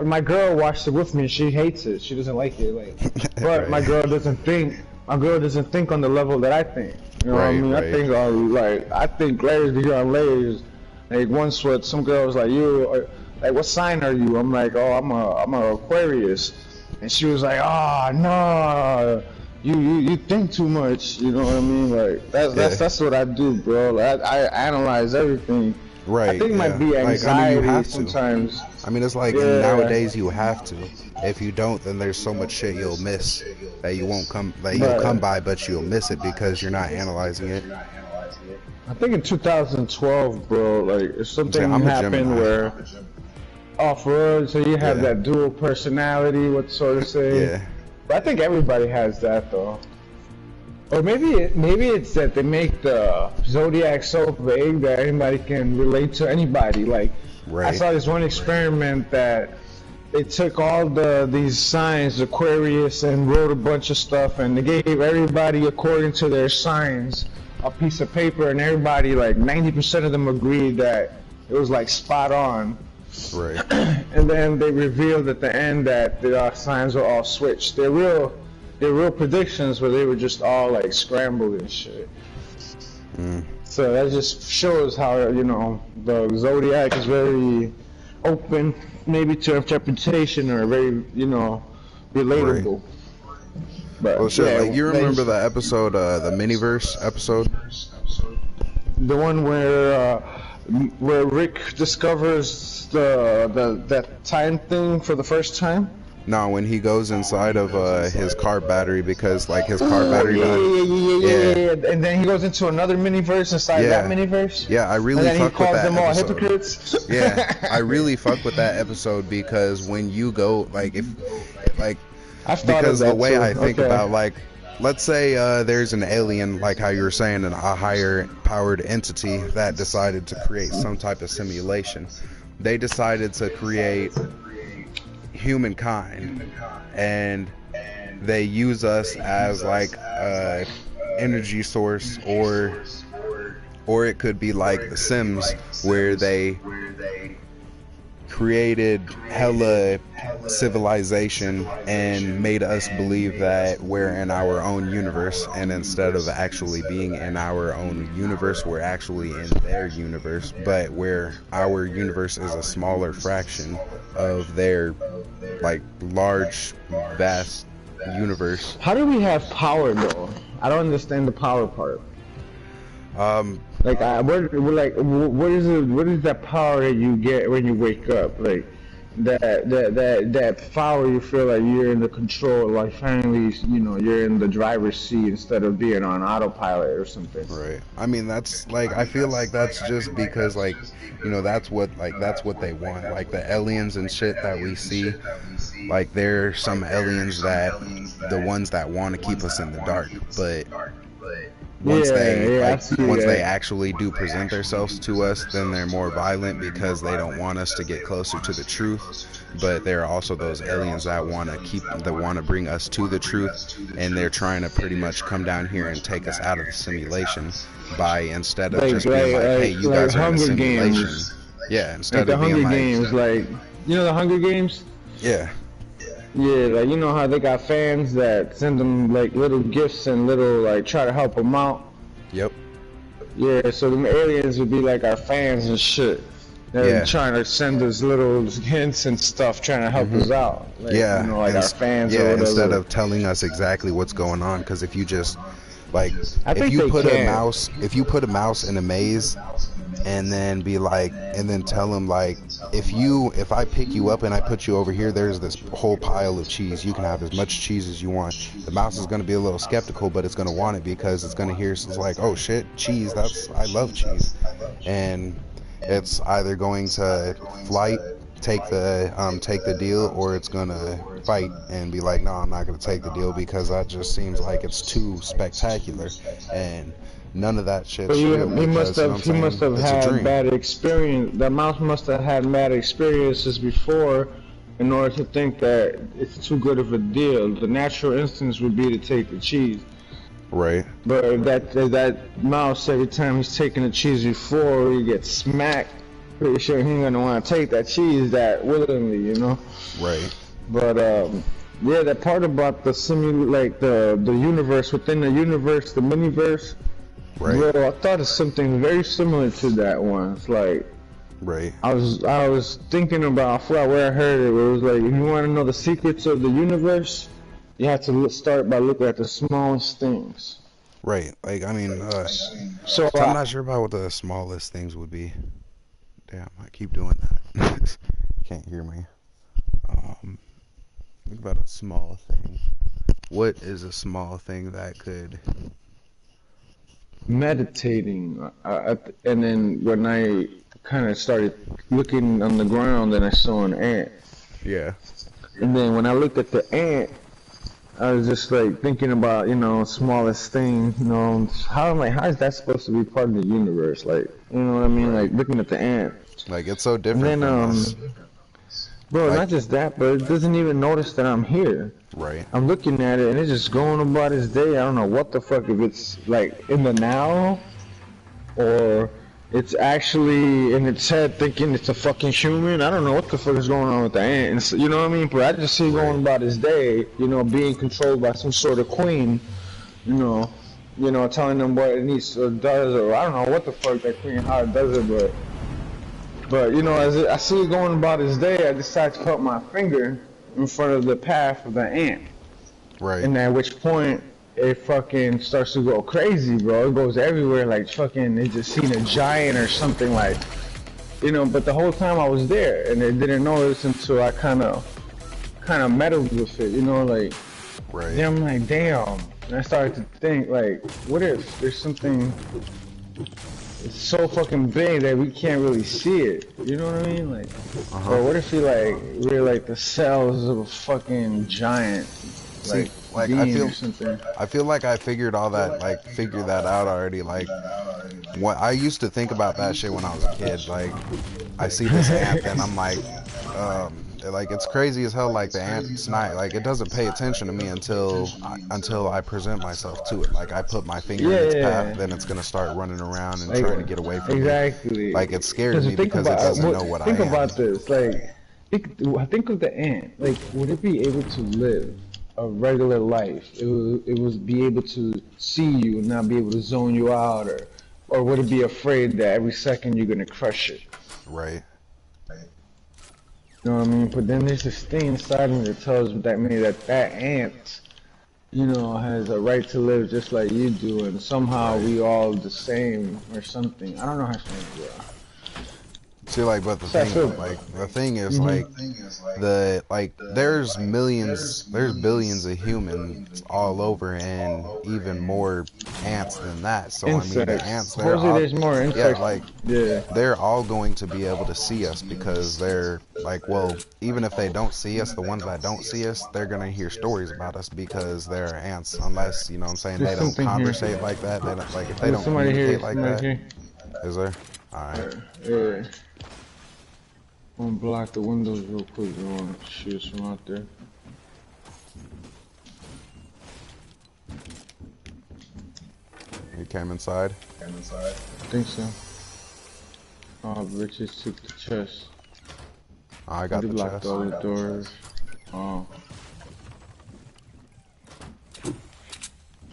My girl watched it with me. She hates it. She doesn't like it. Like, but Right. my girl doesn't think. My girl doesn't think on the level that I think. You know what I Right, mean? right. I think on I think layers beyond layers. Like once with some girls like like what sign are you? I'm like, oh, I'm a Aquarius, and she was like, oh no, you think too much. You know what I mean? Like that's what I do, bro. Like, I analyze everything. I Right. think it might Yeah. be Like, I mean, anxiety you have to. sometimes. I mean, it's like Yeah. nowadays you have to. If you don't, then there's so much shit you'll miss that you'll come by, but you'll miss it because you're not analyzing it. I think in 2012, bro, like if something I'm a happened Gemini. where, oh, for real, so you have Yeah. that dual personality, what sort of say? Yeah. But I think everybody has that though. Or maybe it's that they make the zodiac so vague that anybody can relate to anybody. Like I Right. saw this one experiment that they took all these signs, Aquarius, and wrote a bunch of stuff, and they gave everybody according to their signs a piece of paper, and everybody, like 90% of them agreed that it was like spot on. Right. And then they revealed at the end that the signs were all switched. They're real predictions, but they were just all like scrambled and shit. So that just shows how the zodiac is very open, maybe to interpretation, or very relatable. But Well, shit. yeah, Like, you remember the episode, the Miniverse episode? the one where Rick discovers that time thing for the first time? No, when he goes inside of his car battery because like his car battery yeah, died. yeah. And then he goes into another miniverse inside that miniverse. Yeah, I really And then he fuck with calls that them all episode. hypocrites. Yeah, I really fuck with that episode because when you go like I've thought because of the that way too. I think Okay. about like, let's say there's an alien, like how you were saying, a higher powered entity that decided to create some type of simulation. They decided to create humankind, and they use us as like a energy source, or it could be like The Sims, where they created hella civilization and made us believe that we're in our own universe, and instead of actually being in our own universe, we're actually in their universe, but where our universe is a smaller fraction of their like large vast universe. How do we have power though? I don't understand the power part. Like, what is it? What is that power that you get when you wake up? Like, that power you feel like you're in the control, like finally, you're in the driver's seat instead of being on autopilot or something. Right. I mean, that's like, I feel like that's just because like, that's what they want. Like the aliens and shit that we see, like there's some aliens that the ones that want to keep us in the dark, but once they actually do present themselves to us, then they're more violent because they don't want us to get closer to the truth. But there are also those aliens that want to bring us to the truth, and they're trying to pretty much come down here and take us out of the simulation by, instead of just being like, hey, you guys are in a Hunger simulation. Games. Yeah, instead Like of the being Hunger like, Games, like the Hunger Games. yeah, Yeah, like how they got fans that send them like little gifts and little like try to help them out. yep, Yeah, so them aliens would be like our fans and shit. They're Yeah. trying to send us little hints and stuff, trying to help us out. Like, you Yeah, know, like our fans or yeah, instead whatever. of telling us exactly what's going on, because if you just like I think they can. if you put a mouse in a maze and then be like, and then tell him like, if I pick you up and I put you over here, there's this whole pile of cheese. You can have as much cheese as you want. The mouse is going to be a little skeptical, but it's going to want it because it's going to hear, it's like, oh shit, cheese, I love cheese. And it's either going to flight, take the deal, or it's gonna fight and be like, no, I'm not gonna take the deal because that just seems like it's too spectacular. And none of that But shit's real because, you know what he I'm must saying, have it's a had dream. bad experience. The mouse must have had bad experiences before, in order to think that it's too good of a deal. The natural instance would be to take the cheese. Right. But if that mouse, every time he's taking the cheese before he gets smacked, pretty sure he ain't gonna want to take that cheese that willingly, you know. Right. But yeah, that part about the the universe within the universe, the miniverse, Right. bro. I thought of something very similar to that once. Like Right. I was thinking about, I forgot where I heard it. It was like, if you want to know the secrets of the universe, you have to start by looking at the smallest things. Right. Like, I mean, So I'm not sure about what the smallest things would be. Damn, I keep doing that. Can't hear me. Think about a small thing. What is a small thing that could? meditating, and then when I kind of started looking on the ground, and I saw an ant. Yeah. And then when I looked at the ant, I was just like thinking about, you know, smallest thing, you know, how is that supposed to be part of the universe? Like, you know what I mean? Right. Like looking at the ant. Like, it's so And different then, from us. bro, Like, not just that, but it doesn't even notice that I'm here. right. I'm looking at it and it's just going about its day. I don't know what the fuck, if it's like in the now or it's actually in its head thinking it's a fucking human. I don't know what the fuck is going on with the ant. And so, you know what I mean? But I just see it Right. going about its day, you know, being controlled by some sort of queen, you know, telling them what it needs or does, or I don't know what the fuck that queen, how it does it, but you know, I see it going about its day, I decide to put my finger in front of the path of the ant. Right. And at which point, it fucking starts to go crazy, bro. It goes everywhere, like fucking, it just seen a giant or something, like, you know, but the whole time I was there, and they didn't notice until I kind of meddled with it, you know, like, Right. then I'm like, damn. And I started to think, like, what if there's something, it's so fucking big that we can't really see it, you know what I mean? Like, or what if we're like the cells of a fucking giant, See, like, being or something. I feel like I figured all that, like, figured that out already. Like, what I used to think about that shit when I was a kid. Like, I see this ant and I'm like it's crazy as hell. Like, the ant's not, like, it doesn't pay attention to me until I present myself to it. Like, I put my finger in its path, then it's gonna start running around and Like, trying to get away from me. exactly. Like, it scares 'Cause me think because it about doesn't know what I am. Think about this, like, think of the ant. Like, would it be able to live a regular life? It would be able to see you and not be able to zone you out, or would it be afraid that every second you're gonna crush it? Right. You know what I mean? But then there's this thing inside me that tells me that ant, you know, has a right to live just like you do, and somehow we all the same or something. I don't know how to explain it. See, like, but the thing is, like, there's billions of humans all over, and even more ants than that. So, I mean, the ants, supposedly there's more insects. yeah, like, they're all going to be able to see us because they're, like, well, even if they don't see us, the ones that don't see us, they're going to hear stories about us because they're ants, unless, you know what I'm saying, they don't conversate like that. They don't, like, if they don't communicate like that. Is there? Alright. Yeah. I'm gonna block the windows real quick. I want to shoot some out there. He came inside. I think so. Oh, bitches took the chest. Oh, I got the blocked chest. all the doors. Oh.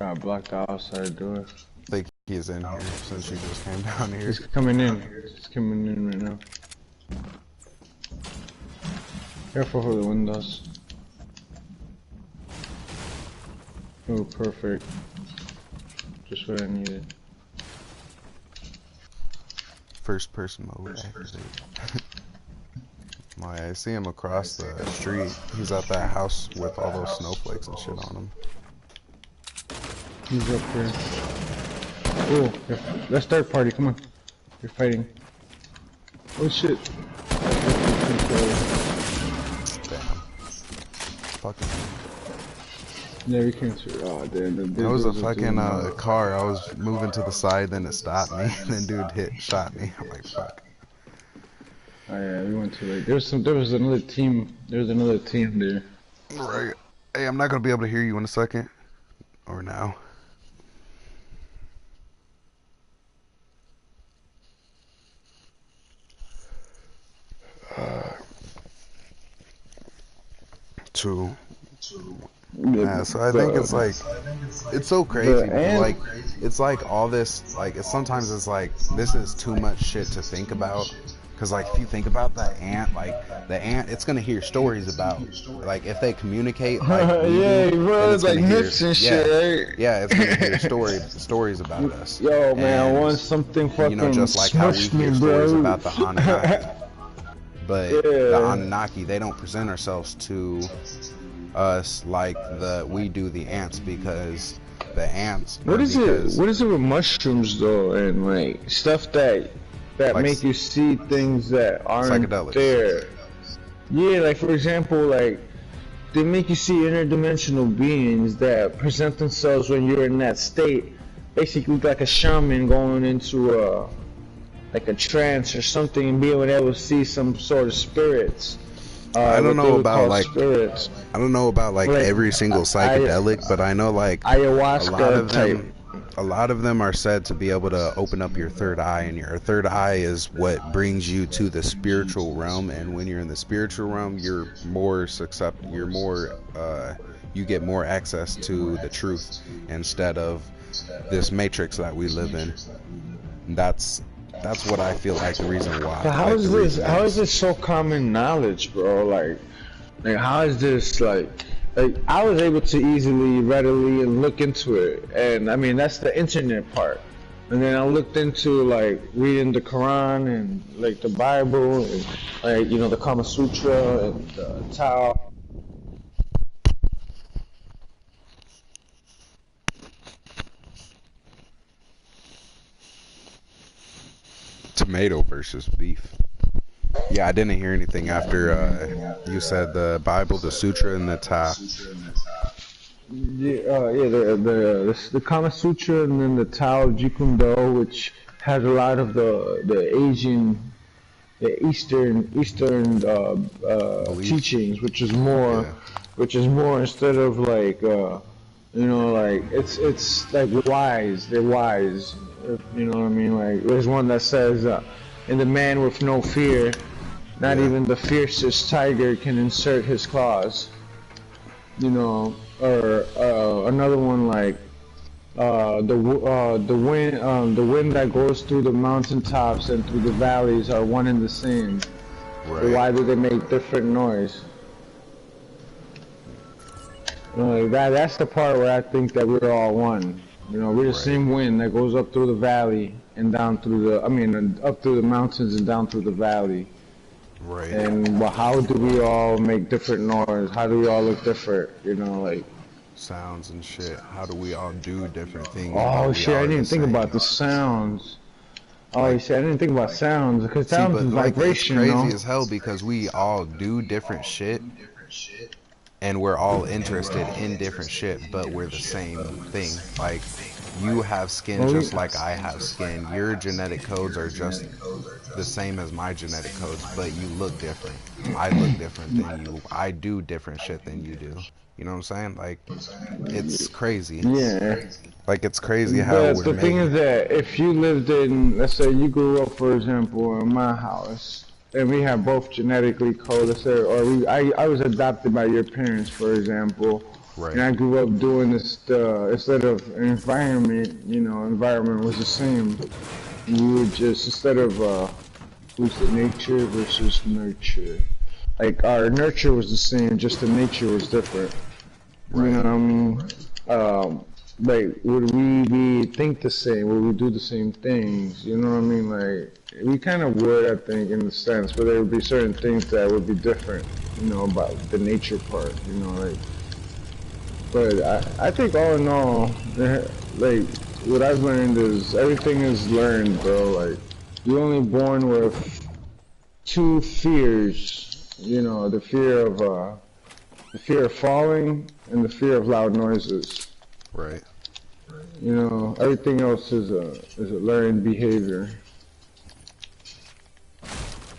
I blocked the outside door. I think he's in here since you just came down here. He's coming in. He's coming in right now. Careful for the windows. Oh, perfect. Just what I needed. First person mode activate. I see him across the street. He's at that house with all those snowflakes and shit on him. He's up here. Oh, that's third party. Come on. You're fighting. Oh shit. Damn. Fucking. Yeah, we came through. Oh, damn. That was a fucking car. I was moving to the side, then it stopped me. And then dude shot me. I'm like, fuck. Oh yeah, we went too late. There was another team. There was another team there. Right. Hey, I'm not gonna be able to hear you in a second. Or now. True. Yeah, so I think it's like, it's so crazy. Like, it's like all this, like, sometimes it's like, this is too much shit to think about. Because, like, if you think about the ant, it's going to hear stories about, like, if they communicate, like, yeah, bro, it's like myths and shit, right? Yeah, it's going to hear stories about us. Yo, man, and, I want something fucking, you know, just like how we hear stories about the Anunnaki. But the Anunnaki, they don't present ourselves to us like we do the ants, because the ants. What is it with mushrooms though, and like stuff that like, make you see things that aren't there? Yeah, like for example, like they make you see interdimensional beings that present themselves when you're in that state, basically like a shaman going into like a trance or something, and being able to see some sort of spirits. I don't know about like spirits. I don't know about like every single psychedelic, but I know like ayahuasca a lot of them are said to be able to open up your third eye, and your third eye is what brings you to the spiritual realm. And when you're in the spiritual realm, you're more you get more access to the truth instead of this matrix that we live in. That's what I feel like the reason why. But how is this so common knowledge, bro? Like how is this like I was able to easily, readily look into it, and I mean that's the internet part. And then I looked into like reading the Quran and like the Bible and like the Kama Sutra and the Tao. Tomato versus beef. Yeah, I didn't hear anything after you said the Bible, the Sutra, and the Tao. The Kama Sutra and then the Tao Jeet Kune Do, which has a lot of the Asian, the Eastern teachings, which is more instead of like like it's like wise. They're wise. You know what I mean? Like there's one that says, "In the man with no fear, not even the fiercest tiger can insert his claws." Or another one like the wind that goes through the mountaintops and through the valleys are one and the same. Right. So why do they make different noise? That's the part where I think that we're all one. We're the same wind that goes up through the valley and down through up through the mountains and down through the valley. Right. And how do we all make different noise? How do we all look different? Like sounds and shit. How do we all do different things? Oh shit! I didn't think about the sounds. Oh shit! I didn't think about sounds because sounds is vibration. It's crazy as hell because we all do different shit. And we're all interested in different shit, but we're the same thing. Like, you have skin just like I have skin. Your genetic codes are just the same as my genetic codes, but you look different. I look different than you. I do different shit than you do. You know what I'm saying? Like, it's crazy. Yeah. Like, it's crazy how we're the thing is that if you lived in, let's say you grew up, for example, in my house, and we have both genetically coded, or I was adopted by your parents, for example, right. And I grew up doing this, instead of environment was the same. You would just, instead of was the nature versus nurture. Like our nurture was the same, just the nature was different. Right. You know what I mean? Like, would we think the same? Would we do the same things? You know what I mean? Like, we kind of would, I think, in the sense, but there would be certain things that would be different, you know, about the nature part, you know, like. But I think all in all, like, what I've learned is everything is learned, bro. Like, you're only born with two fears, you know, the fear of falling and the fear of loud noises. Right. You know, everything else is a learned behavior.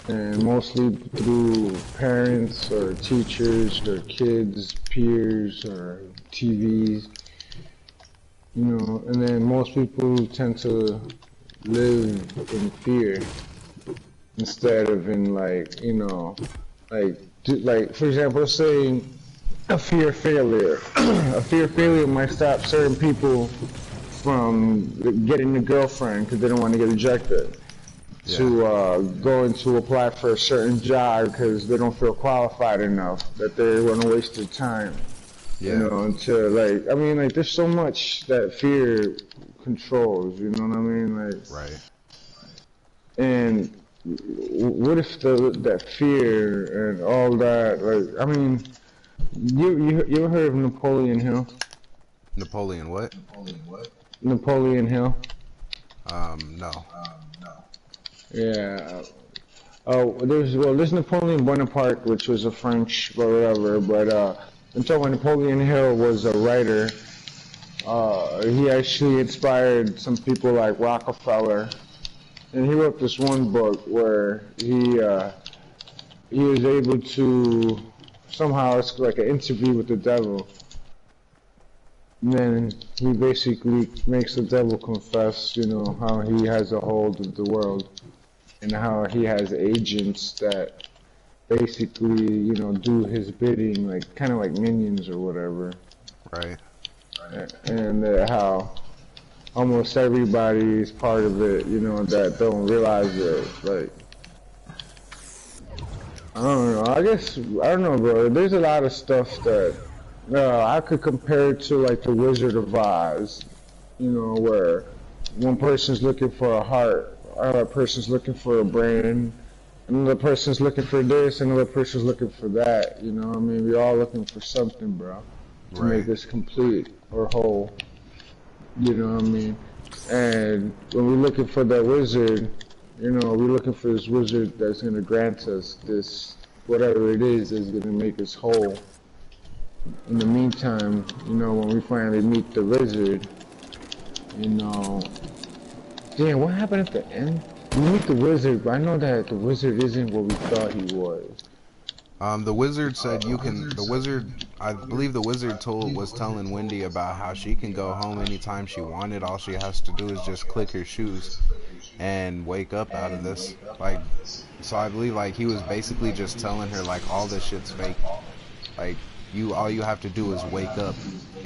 And mostly through parents or teachers or kids, peers or TVs. You know, and then most people tend to live in fear instead of in like, you know, like for example, let's say a fear of failure. A fear of failure might stop certain people from getting a girlfriend because they don't want to get rejected. Yeah. To going to apply for a certain job because they don't feel qualified enough, that they want to waste their time. Yeah. You know, and to like, I mean, like, there's so much that fear controls, you know what I mean? Like, Right. and what if that fear and all that, like, I mean, you ever heard of Napoleon Hill? Napoleon what? Napoleon Hill? No. Yeah. Oh, there's Napoleon Bonaparte, which was a French, whatever. But I'm talking about Napoleon Hill was a writer. He actually inspired some people like Rockefeller, and he wrote this one book where he was able to somehow, it's like an interview with the devil. And then he basically makes the devil confess, you know, how he has a hold of the world. And how he has agents that basically, you know, do his bidding, like kind of like minions or whatever. Right. And how almost everybody is part of it, you know, that don't realize it. Like, I don't know. I don't know, bro. There's a lot of stuff that I could compare it to like the Wizard of Oz, you know, where one person's looking for a heart. Another person's looking for a brain, another person's looking for this, another person's looking for that, you know what I mean? We're all looking for something, bro, to make us complete or whole, you know what I mean? And when we're looking for that wizard, you know, we're looking for this wizard that's going to grant us this, whatever it is that's going to make us whole. In the meantime, you know, when we finally meet the wizard, you know, damn, what happened at the end? We meet the wizard, but I know that the wizard isn't what we thought he was. The wizard said you can. The wizard, I believe, the wizard was telling Wendy about how she can go home anytime she wanted. All she has to do is just click her shoes and wake up out of this. Like, so I believe like he was basically just telling her like all this shit's fake. Like, all you have to do is wake up.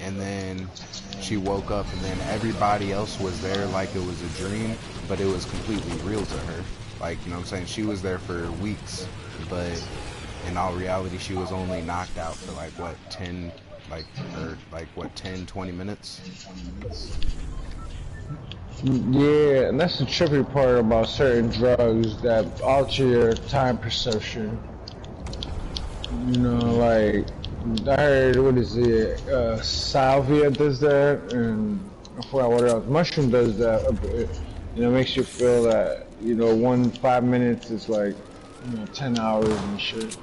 And then she woke up, and then everybody else was there like it was a dream, but it was completely real to her. Like, you know what I'm saying? She was there for weeks, but in all reality, she was only knocked out for like what 10, like 20 minutes. Yeah, and that's the trippy part about certain drugs that alter your time perception. You know, like, I heard, what is it, salvia does that, and I forgot what else. Mushroom does that a bit. You know, it makes you feel that, you know, 5 minutes is like, you know, 10 hours and shit.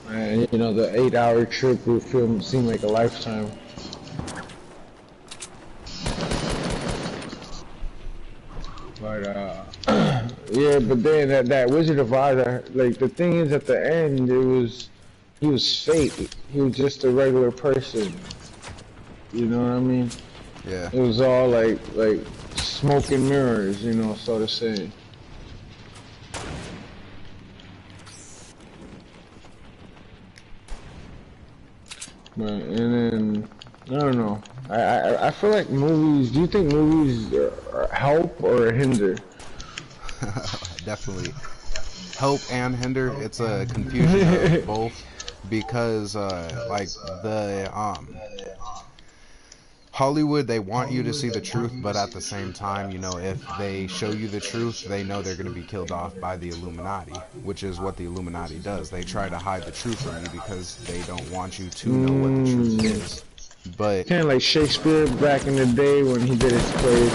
And, you know, the 8-hour trip will seem like a lifetime. But, yeah, but then that Wizard of Oz, like, the thing is, at the end, he was fake. He was just a regular person. You know what I mean? Yeah. It was all like smoke and mirrors, you know, so to say. But, and then, I don't know. I feel like movies, do you think movies help or hinder? Definitely. help and hinder. It's a confusion of both because like the Hollywood, they want you to see the truth, but at the same time, you know, if they show you the truth, they know they're going to be killed off by the Illuminati, which is what the Illuminati does. They try to hide the truth from you because they don't want you to know what the truth is. But kind of like Shakespeare back in the day when he did his plays.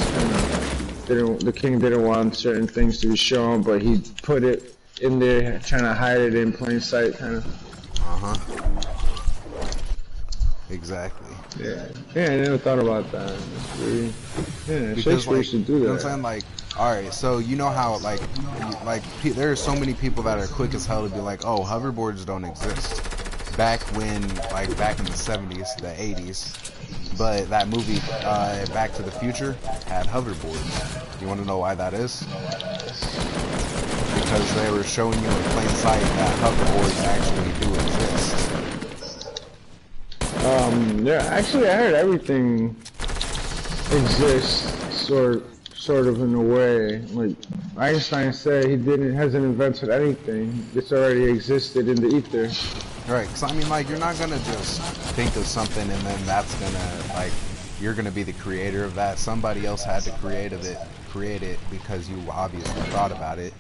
The king didn't want certain things to be shown, but he put it in there, trying to hide it in plain sight, kind of. Exactly. Yeah, I never thought about that. Yeah, Because Shakespeare like, used to do you know that. what I'm saying? Like, all right, so you know how like there are so many people that are quick as hell to be like, oh, hoverboards don't exist. Back in the 70s, the 80s, but that movie, Back to the Future, had hoverboards. You want to know why that is? Because they were showing you in plain sight that hoverboards actually do exist. Yeah, actually, I heard everything exists, sort of in a way. Like Einstein said, hasn't invented anything. It's already existed in the ether. Right, because I mean, like, you're not gonna just think of something and then that's gonna, like, you're gonna be the creator of that. Somebody else had to create it because you obviously thought about it.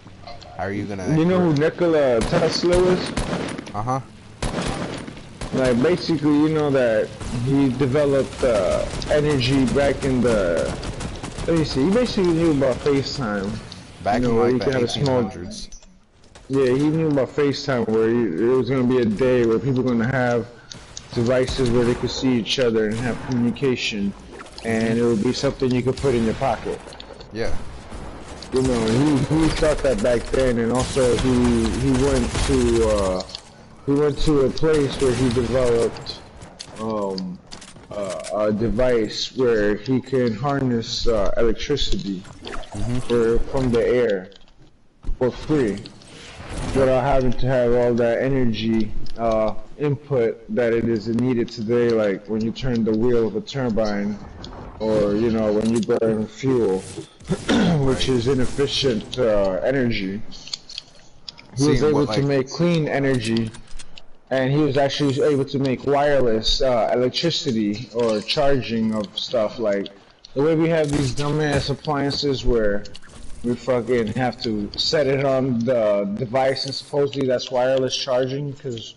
How are you gonna? You know who Nikola Tesla is? Uh-huh. Like, basically, you know that he developed energy back in the. Let me see. He basically knew about FaceTime. Back you know, in, where like, you the could have a small. 1800s. Yeah, he knew about FaceTime, where it was going to be a day where people were going to have devices where they could see each other and have communication, and it would be something you could put in your pocket. Yeah. You know, he thought that back then, and also he went to a place where he developed a device where he can harness electricity from the air for free, without having to have all that energy input that it is needed today, like when you turn the wheel of a turbine, or you know, when you burn fuel, which is inefficient energy. He was able to make clean energy, and he was actually able to make wireless electricity or charging of stuff. Like the way we have these dumbass appliances where we fucking have to set it on the device, and supposedly that's wireless charging because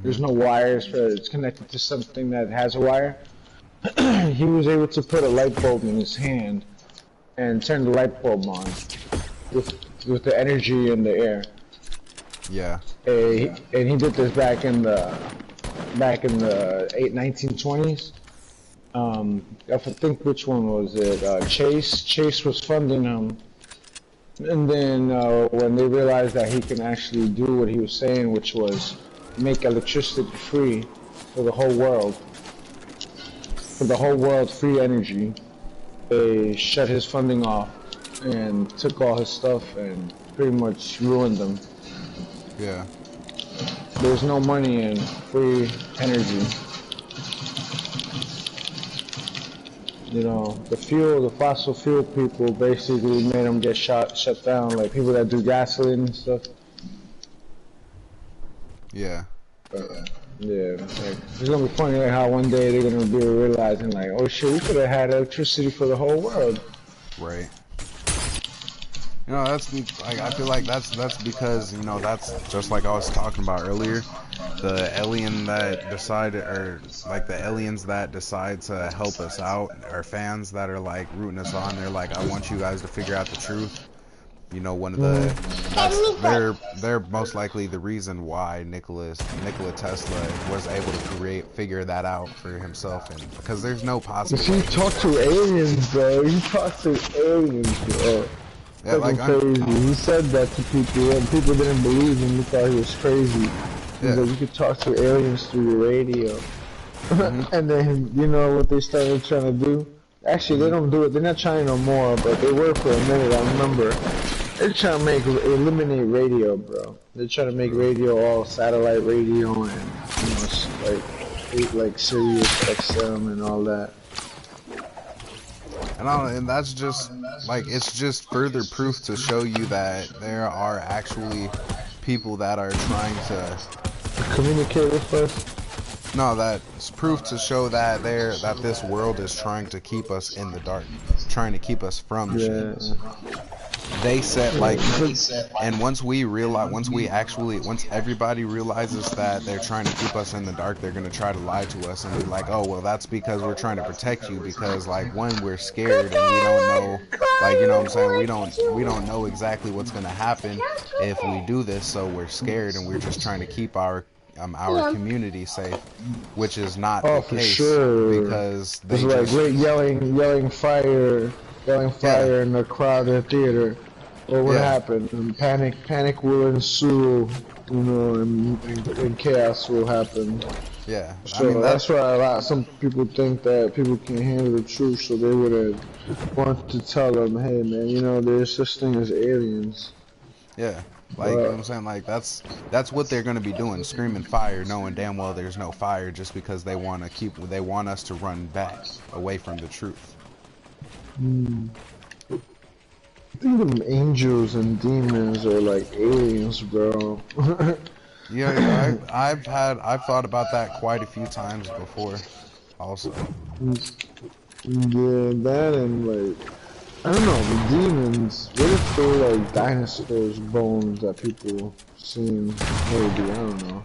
there's no wires, it's connected to something that has a wire. He was able to put a light bulb in his hand and turn the light bulb on with the energy in the air. Yeah. And he did this back in the 1920s. I think which one was it? Chase was funding him, and then when they realized that he can actually do what he was saying, which was make electricity free for the whole world, free energy, they shut his funding off and took all his stuff and pretty much ruined them. Yeah. There's no money in free energy. You know, the fossil fuel people basically made them get shut down, like people that do gasoline and stuff. Yeah. Yeah, like, it's gonna be funny like how one day they're gonna be realizing like, oh shit, we could have had electricity for the whole world. Right. You know, that's like, I feel like that's because, you know, that's just like I was talking about earlier. The alien that decided, or like the aliens that decide to help us out, are fans that are like rooting us on. They're like, I want you guys to figure out the truth. You know, one of the they're most likely the reason why Nikola Tesla was able to figure that out for himself, and because there's no possible. You talk to aliens, bro. You talk to aliens, bro. Yeah, like crazy. He said that to people, and people didn't believe him. He thought he was crazy. He's like, you could talk to aliens through the radio. And then, you know what they started trying to do? Actually, they don't do it. They're not trying no more, but they were for a minute. I remember. They're trying to eliminate radio, bro. They're trying to make radio all satellite radio and, you know, like Sirius XM and all that. And that's just like it's just further proof to show you that there are actually people that are trying to Communicate with us. no, that's proof to show that this world is trying to keep us in the dark, trying to keep us from shit. Yeah. They said like, and once everybody realizes that they're trying to keep us in the dark, they're gonna try to lie to us and be like, oh well, that's because we're trying to protect you, because like one, we're scared and we don't know, like, you know what I'm saying, we don't know exactly what's gonna happen if we do this, so we're scared and we're just trying to keep our community safe, which is not the for case, sure. because they It's like just yelling fire in the crowded theater. What would happen? And panic will ensue, you know, and chaos will happen. yeah. So I mean that's why some people think that people can't handle the truth, so they would want to tell them, hey man, you know, there's such thing as aliens. yeah. Like, you know what I'm saying? Like, that's what they're gonna be doing, screaming fire, knowing damn well there's no fire, just because they want us to run back away from the truth. Even angels and demons are like aliens, bro. Yeah, I've thought about that quite a few times before, also. Yeah, that and like, I don't know, the demons, what if they're like dinosaurs' bones that people seen? Maybe, I don't know.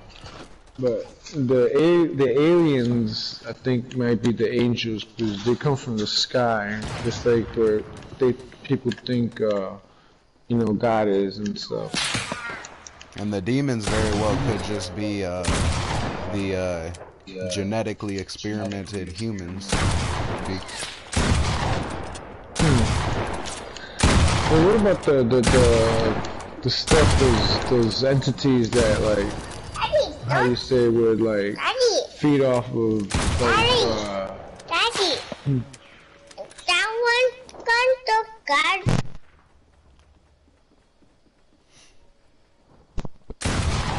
But the aliens, I think, might be the angels, because they come from the sky, just like where people think, you know, God is and stuff. And the demons very well could just be the genetically experimented humans. Well, what about the stuff, those entities that, like, how you say, would like feed off of like Daddy, someone gone to God.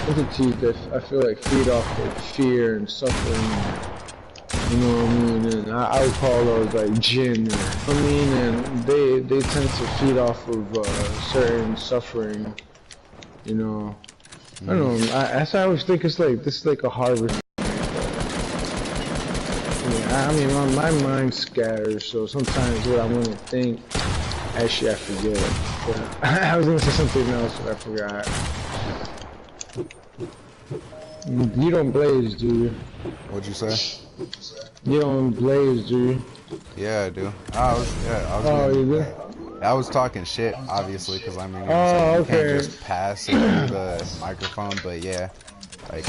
entities that I feel like feed off of fear and suffering, you know what I mean? And I would call those like jinn. I mean, and they tend to feed off of certain suffering, you know. I don't know. I always think it's like this is like a harvest. Yeah, I mean, my mind scatters, so sometimes what I want to think, actually I forget. But I was gonna say something else, but I forgot. You don't blaze, do you? What'd you say? You don't blaze, do you? Yeah, I do. I was talking shit, obviously, because I mean, you know, you can't just pass it through the microphone, but yeah, like.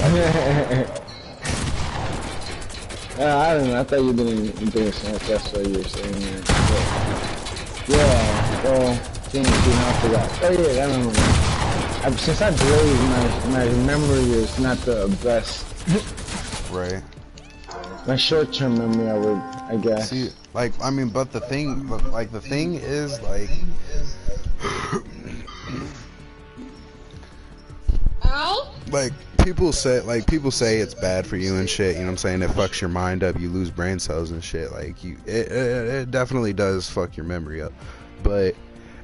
I don't know. I thought you didn't do something. That's what you were saying. Yeah. Well, things you know, I forgot. Oh yeah, I don't know. Since I blaze, my memory is not the best. Right. My short-term memory, I guess. See, like, I mean, but the thing is, like, people say it's bad for you and shit, you know what I'm saying? It fucks your mind up, you lose brain cells and shit, like, it definitely does fuck your memory up, but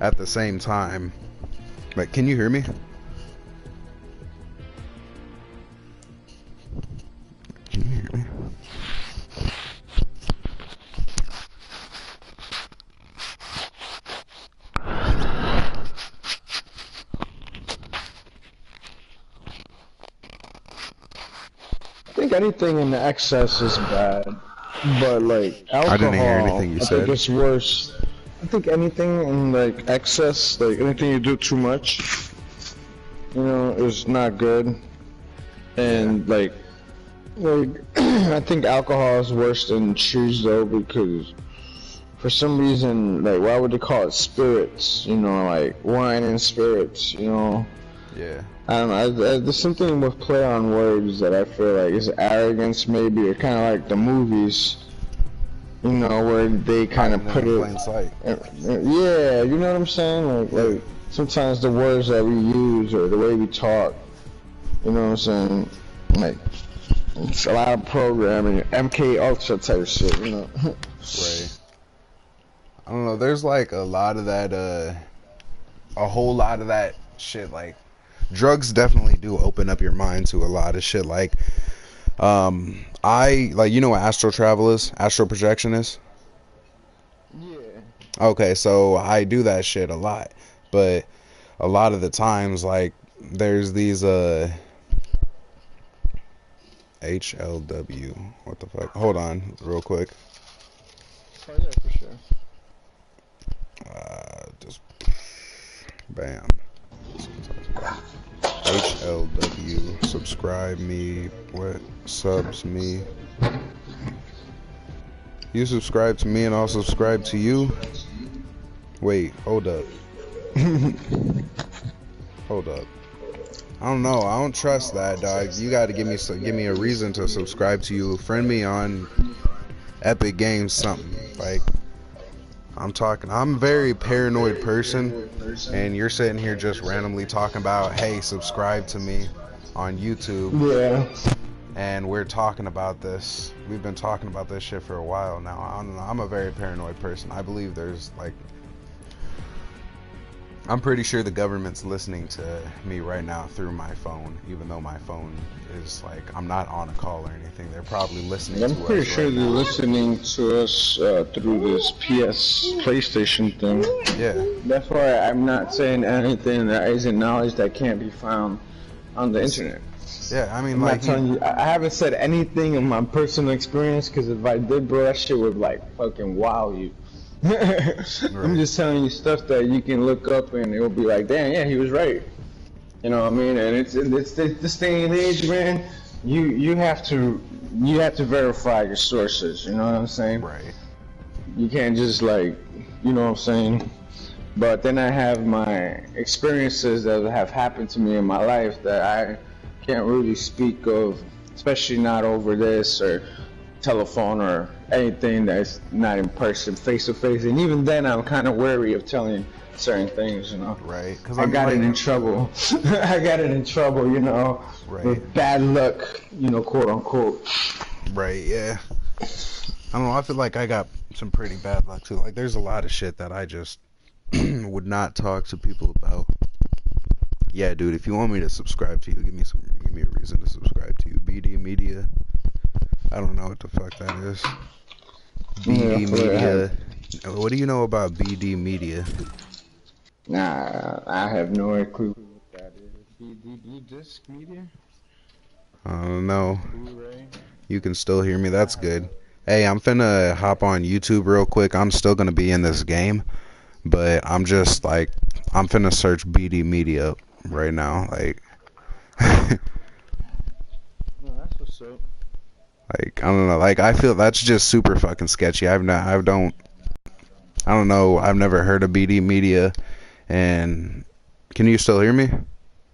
at the same time, like, can you hear me? Can you hear me? I think anything in excess is bad, but like alcohol, I didn't hear anything you said. I think it's worse. I think anything in like excess, like anything you do too much, you know, is not good. And like I think alcohol is worse than cheese though, because for some reason, like, why would they call it spirits? You know, like wine and spirits. You know. Yeah. I don't know. There's something with play on words that I feel like is arrogance, maybe, or kind of like the movies. You know, where they kind of put it. Plain sight. Yeah, you know what I'm saying? Like sometimes the words that we use or the way we talk. You know what I'm saying? Like, it's a lot of programming, MK Ultra type shit, you know. Right. don't know. There's like a lot of that, a whole lot of that shit. Like, drugs definitely do open up your mind to a lot of shit. Like, I like, you know what astral travel is? Astral projection is? Yeah. Okay, so I do that shit a lot, but a lot of the times, like, there's these HLW. What the fuck? Hold on, real quick. Oh yeah, for sure. Just bam. HLW. Subscribe me. What? Subs me. You subscribe to me and I'll subscribe to you. Wait, hold up. Hold up. I don't know. I don't trust that, dog. You got to give me a reason to subscribe to you. Friend me on Epic Games something. Like, I'm a very paranoid person, and you're sitting here just randomly talking about, hey, subscribe to me on YouTube. Yeah. And we're talking about this. We've been talking about this shit for a while now. I don't know. I'm a very paranoid person. I believe there's like, I'm pretty sure the government's listening to me right now through my phone, even though my phone is like, I'm not on a call or anything. They're probably listening to us. I'm pretty sure right they're now. listening to us through this PlayStation thing. Yeah. That's why I'm not saying anything that isn't knowledge that can't be found on the internet. Yeah, I mean, I'm like, not telling you. I haven't said anything in my personal experience because if I did, bro, that shit would like fucking wow you. I'm just telling you stuff that you can look up and it'll be like, damn, yeah, he was right. You know what I mean? And it's this day and age, man. You have to verify your sources. You know what I'm saying? right. You can't just like, you know what I'm saying? But then I have my experiences that have happened to me in my life that I can't really speak of, especially not over this or telephone or anything that's not in person, face to face. And even then, I'm kind of wary of telling certain things, you know. Right. Because I I mean, got like, it in trouble. I got it in trouble, you know, Right. with bad luck, you know, quote unquote. Right, yeah. I don't know, I feel like I got some pretty bad luck too. Like, there's a lot of shit that I just would not talk to people about. Yeah, dude, if you want me to subscribe to you, give me a reason to subscribe to you. BD Media. I don't know what the fuck that is. BD Media. What do you know about BD Media? Nah, I have no clue what that is. Blue Disc Media? I don't know. Blu-ray? You can still hear me. That's good. Hey, I'm finna hop on YouTube real quick. I'm still gonna be in this game, but I'm just like, I'm finna search BD Media right now. Like, No, that's what's up. like, I don't know. Like, I feel that's just super fucking sketchy. I don't know. I've never heard of BD Media. And can you still hear me?